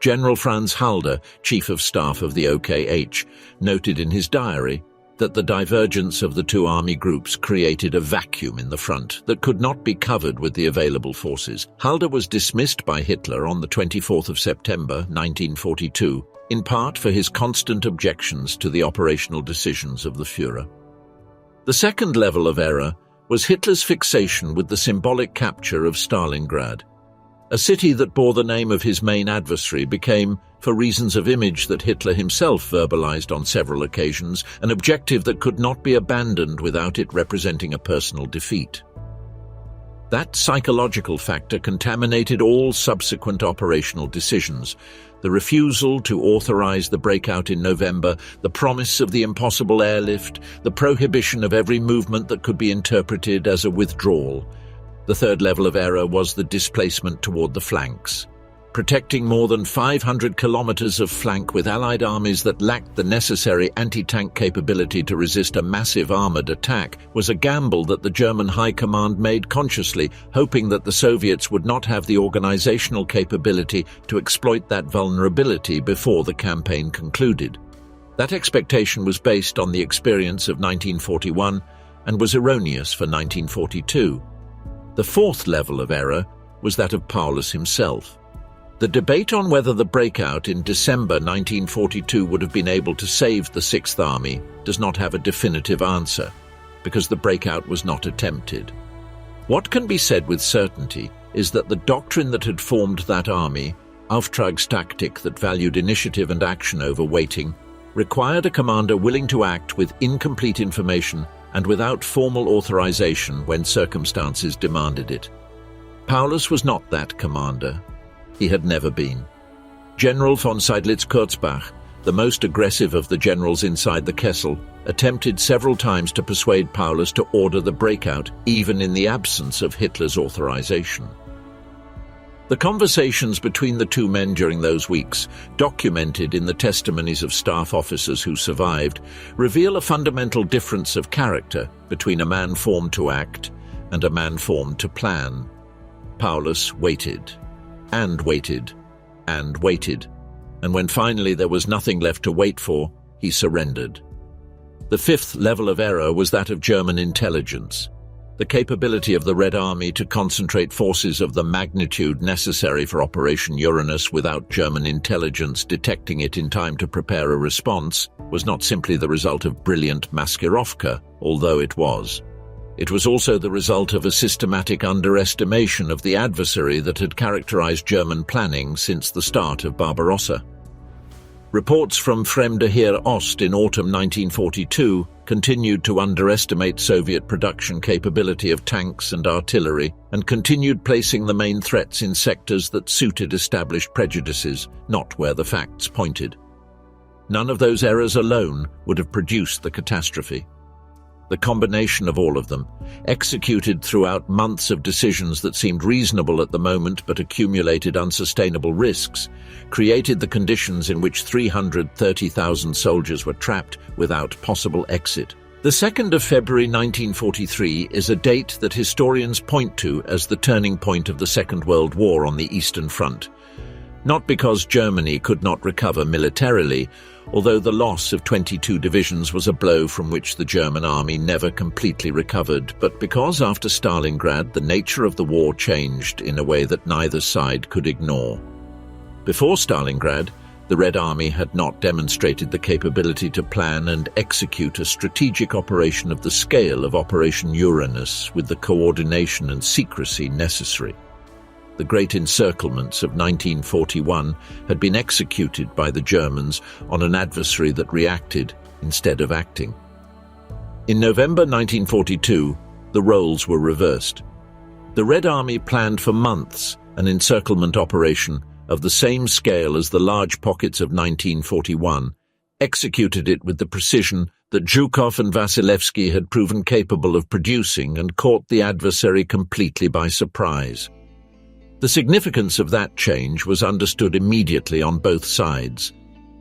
General Franz Halder, Chief of Staff of the OKH, noted in his diary that the divergence of the two army groups created a vacuum in the front that could not be covered with the available forces. Halder was dismissed by Hitler on the 24th of September 1942, in part for his constant objections to the operational decisions of the Führer. The second level of error was Hitler's fixation with the symbolic capture of Stalingrad. A city that bore the name of his main adversary became, for reasons of image that Hitler himself verbalized on several occasions, an objective that could not be abandoned without it representing a personal defeat. That psychological factor contaminated all subsequent operational decisions. The refusal to authorize the breakout in November, the promise of the impossible airlift, the prohibition of every movement that could be interpreted as a withdrawal. The third level of error was the displacement toward the flanks. Protecting more than 500 kilometers of flank with Allied armies that lacked the necessary anti-tank capability to resist a massive armored attack was a gamble that the German High Command made consciously, hoping that the Soviets would not have the organizational capability to exploit that vulnerability before the campaign concluded. That expectation was based on the experience of 1941 and was erroneous for 1942. The fourth level of error was that of Paulus himself. The debate on whether the breakout in December 1942 would have been able to save the Sixth Army does not have a definitive answer, because the breakout was not attempted. What can be said with certainty is that the doctrine that had formed that army, Auftragstaktik that valued initiative and action over waiting, required a commander willing to act with incomplete information and without formal authorization when circumstances demanded it. Paulus was not that commander. He had never been. General von Seydlitz-Kurzbach, the most aggressive of the generals inside the Kessel, attempted several times to persuade Paulus to order the breakout, even in the absence of Hitler's authorization. The conversations between the two men during those weeks, documented in the testimonies of staff officers who survived, reveal a fundamental difference of character between a man formed to act and a man formed to plan. Paulus waited, and waited, and waited, and when finally there was nothing left to wait for, he surrendered. The fifth level of error was that of German intelligence. The capability of the Red Army to concentrate forces of the magnitude necessary for Operation Uranus without German intelligence detecting it in time to prepare a response was not simply the result of brilliant maskirovka, although it was. It was also the result of a systematic underestimation of the adversary that had characterized German planning since the start of Barbarossa. Reports from Fremde Heer Ost in autumn 1942 continued to underestimate Soviet production capability of tanks and artillery and continued placing the main threats in sectors that suited established prejudices, not where the facts pointed. None of those errors alone would have produced the catastrophe. The combination of all of them, executed throughout months of decisions that seemed reasonable at the moment but accumulated unsustainable risks, created the conditions in which 330,000 soldiers were trapped without possible exit. The 2nd of February 1943 is a date that historians point to as the turning point of the Second World War on the Eastern Front. Not because Germany could not recover militarily, although the loss of 22 divisions was a blow from which the German army never completely recovered, but because after Stalingrad the nature of the war changed in a way that neither side could ignore. Before Stalingrad, the Red Army had not demonstrated the capability to plan and execute a strategic operation of the scale of Operation Uranus with the coordination and secrecy necessary. The great encirclements of 1941 had been executed by the Germans on an adversary that reacted instead of acting. In November 1942, the roles were reversed. The Red Army planned for months an encirclement operation of the same scale as the large pockets of 1941, executed it with the precision that Zhukov and Vasilevsky had proven capable of producing, and caught the adversary completely by surprise. The significance of that change was understood immediately on both sides.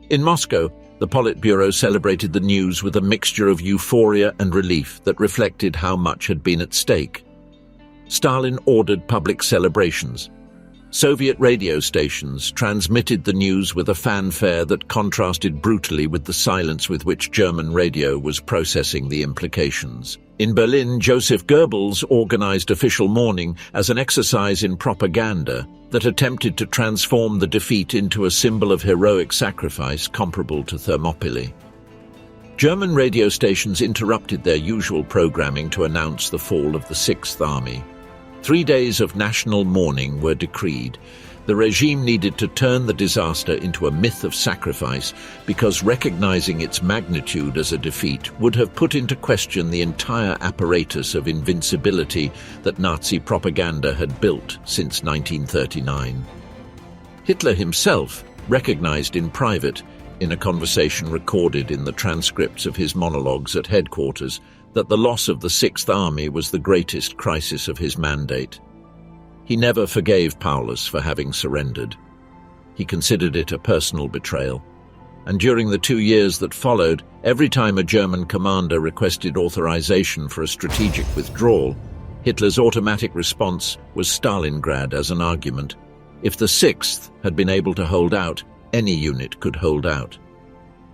In Moscow, the Politburo celebrated the news with a mixture of euphoria and relief that reflected how much had been at stake. Stalin ordered public celebrations. Soviet radio stations transmitted the news with a fanfare that contrasted brutally with the silence with which German radio was processing the implications. In Berlin, Joseph Goebbels organized official mourning as an exercise in propaganda that attempted to transform the defeat into a symbol of heroic sacrifice comparable to Thermopylae. German radio stations interrupted their usual programming to announce the fall of the Sixth Army. 3 days of national mourning were decreed. The regime needed to turn the disaster into a myth of sacrifice because recognizing its magnitude as a defeat would have put into question the entire apparatus of invincibility that Nazi propaganda had built since 1939. Hitler himself recognized in private, in a conversation recorded in the transcripts of his monologues at headquarters, that the loss of the Sixth Army was the greatest crisis of his mandate. He never forgave Paulus for having surrendered. He considered it a personal betrayal, and during the 2 years that followed, every time a German commander requested authorization for a strategic withdrawal, Hitler's automatic response was Stalingrad as an argument. If the Sixth had been able to hold out, any unit could hold out.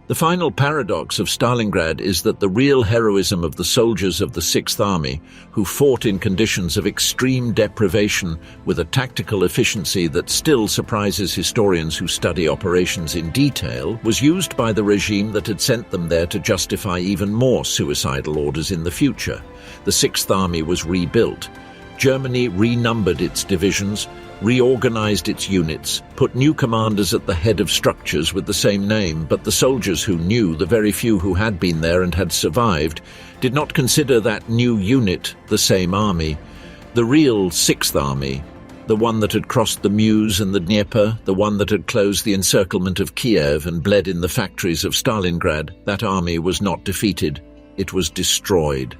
The final paradox of Stalingrad is that the real heroism of the soldiers of the Sixth Army, who fought in conditions of extreme deprivation with a tactical efficiency that still surprises historians who study operations in detail, was used by the regime that had sent them there to justify even more suicidal orders in the future. The Sixth Army was rebuilt. Germany renumbered its divisions, reorganized its units, put new commanders at the head of structures with the same name, but the soldiers who knew, the very few who had been there and had survived, did not consider that new unit the same army. The real Sixth Army, the one that had crossed the Meuse and the Dnieper, the one that had closed the encirclement of Kiev and bled in the factories of Stalingrad, that army was not defeated, it was destroyed.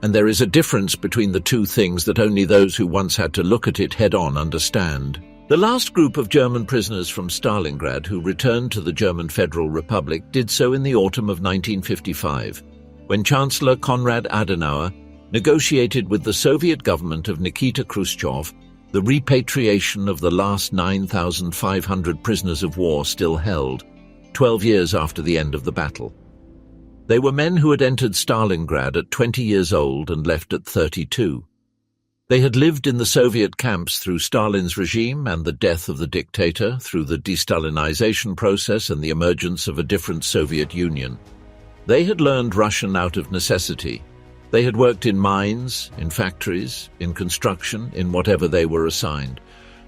And there is a difference between the two things that only those who once had to look at it head-on understand. The last group of German prisoners from Stalingrad who returned to the German Federal Republic did so in the autumn of 1955, when Chancellor Konrad Adenauer negotiated with the Soviet government of Nikita Khrushchev the repatriation of the last 9,500 prisoners of war still held, 12 years after the end of the battle. They were men who had entered Stalingrad at 20 years old and left at 32. They had lived in the Soviet camps through Stalin's regime and the death of the dictator, through the de-Stalinization process and the emergence of a different Soviet Union. They had learned Russian out of necessity. They had worked in mines, in factories, in construction, in whatever they were assigned.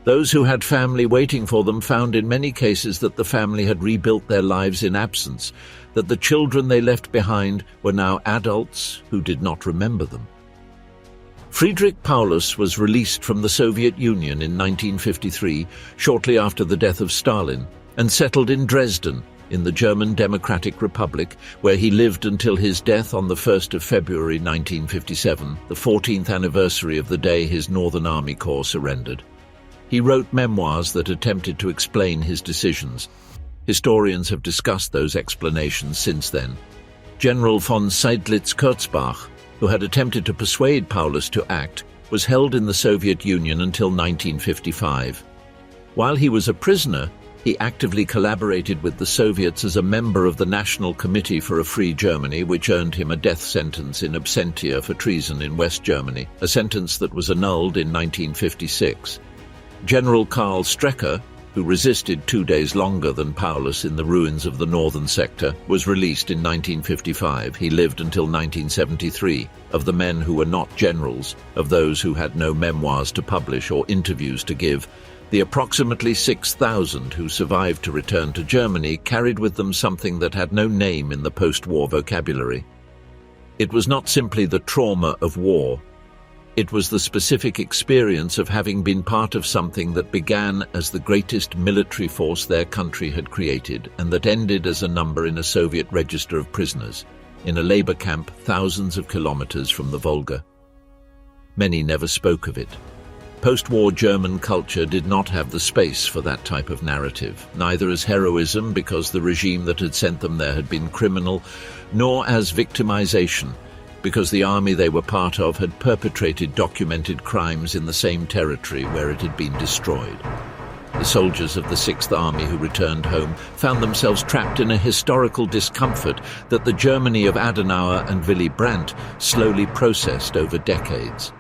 Those who had family waiting for them found in many cases that the family had rebuilt their lives in absence, that the children they left behind were now adults who did not remember them. Friedrich Paulus was released from the Soviet Union in 1953, shortly after the death of Stalin, and settled in Dresden, in the German Democratic Republic, where he lived until his death on the 1st of February 1957, the 14th anniversary of the day his Northern Army Corps surrendered. He wrote memoirs that attempted to explain his decisions. Historians have discussed those explanations since then. General von Seydlitz-Kurzbach, who had attempted to persuade Paulus to act, was held in the Soviet Union until 1955. While he was a prisoner, he actively collaborated with the Soviets as a member of the National Committee for a Free Germany, which earned him a death sentence in absentia for treason in West Germany, a sentence that was annulled in 1956. General Karl Strecker, who resisted 2 days longer than Paulus in the ruins of the northern sector, was released in 1955. He lived until 1973. Of the men who were not generals, of those who had no memoirs to publish or interviews to give, the approximately 6,000 who survived to return to Germany carried with them something that had no name in the post-war vocabulary. It was not simply the trauma of war. It was the specific experience of having been part of something that began as the greatest military force their country had created and that ended as a number in a Soviet register of prisoners, in a labor camp thousands of kilometers from the Volga. Many never spoke of it. Post-war German culture did not have the space for that type of narrative, neither as heroism because the regime that had sent them there had been criminal, nor as victimization because the army they were part of had perpetrated documented crimes in the same territory where it had been destroyed. The soldiers of the Sixth Army who returned home found themselves trapped in a historical discomfort that the Germany of Adenauer and Willy Brandt slowly processed over decades.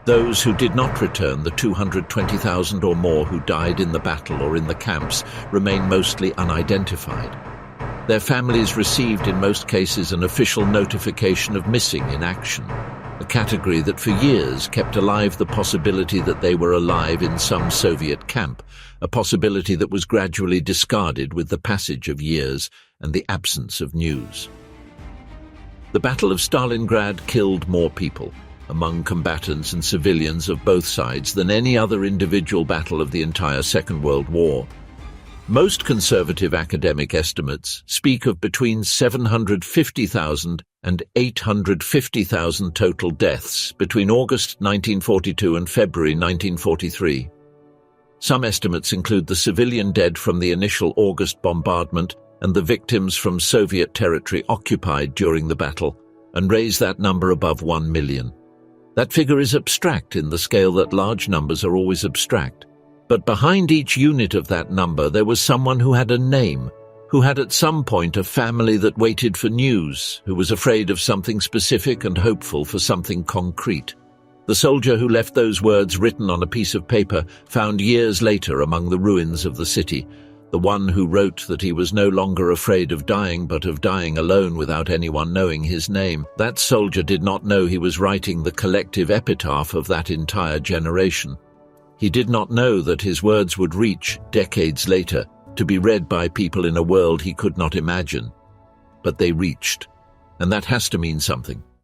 Those who did not return, the 220,000 or more who died in the battle or in the camps, remain mostly unidentified. Their families received in most cases an official notification of missing in action, a category that for years kept alive the possibility that they were alive in some Soviet camp, a possibility that was gradually discarded with the passage of years and the absence of news. The Battle of Stalingrad killed more people, among combatants and civilians of both sides, than any other individual battle of the entire Second World War. Most conservative academic estimates speak of between 750,000 and 850,000 total deaths between August 1942 and February 1943. Some estimates include the civilian dead from the initial August bombardment and the victims from Soviet territory occupied during the battle, and raise that number above 1 million. That figure is abstract in the scale that large numbers are always abstract. But behind each unit of that number there was someone who had a name, who had at some point a family that waited for news, who was afraid of something specific and hopeful for something concrete. The soldier who left those words written on a piece of paper found years later among the ruins of the city, the one who wrote that he was no longer afraid of dying but of dying alone without anyone knowing his name. That soldier did not know he was writing the collective epitaph of that entire generation. He did not know that his words would reach, decades later, to be read by people in a world he could not imagine. But they reached, and that has to mean something.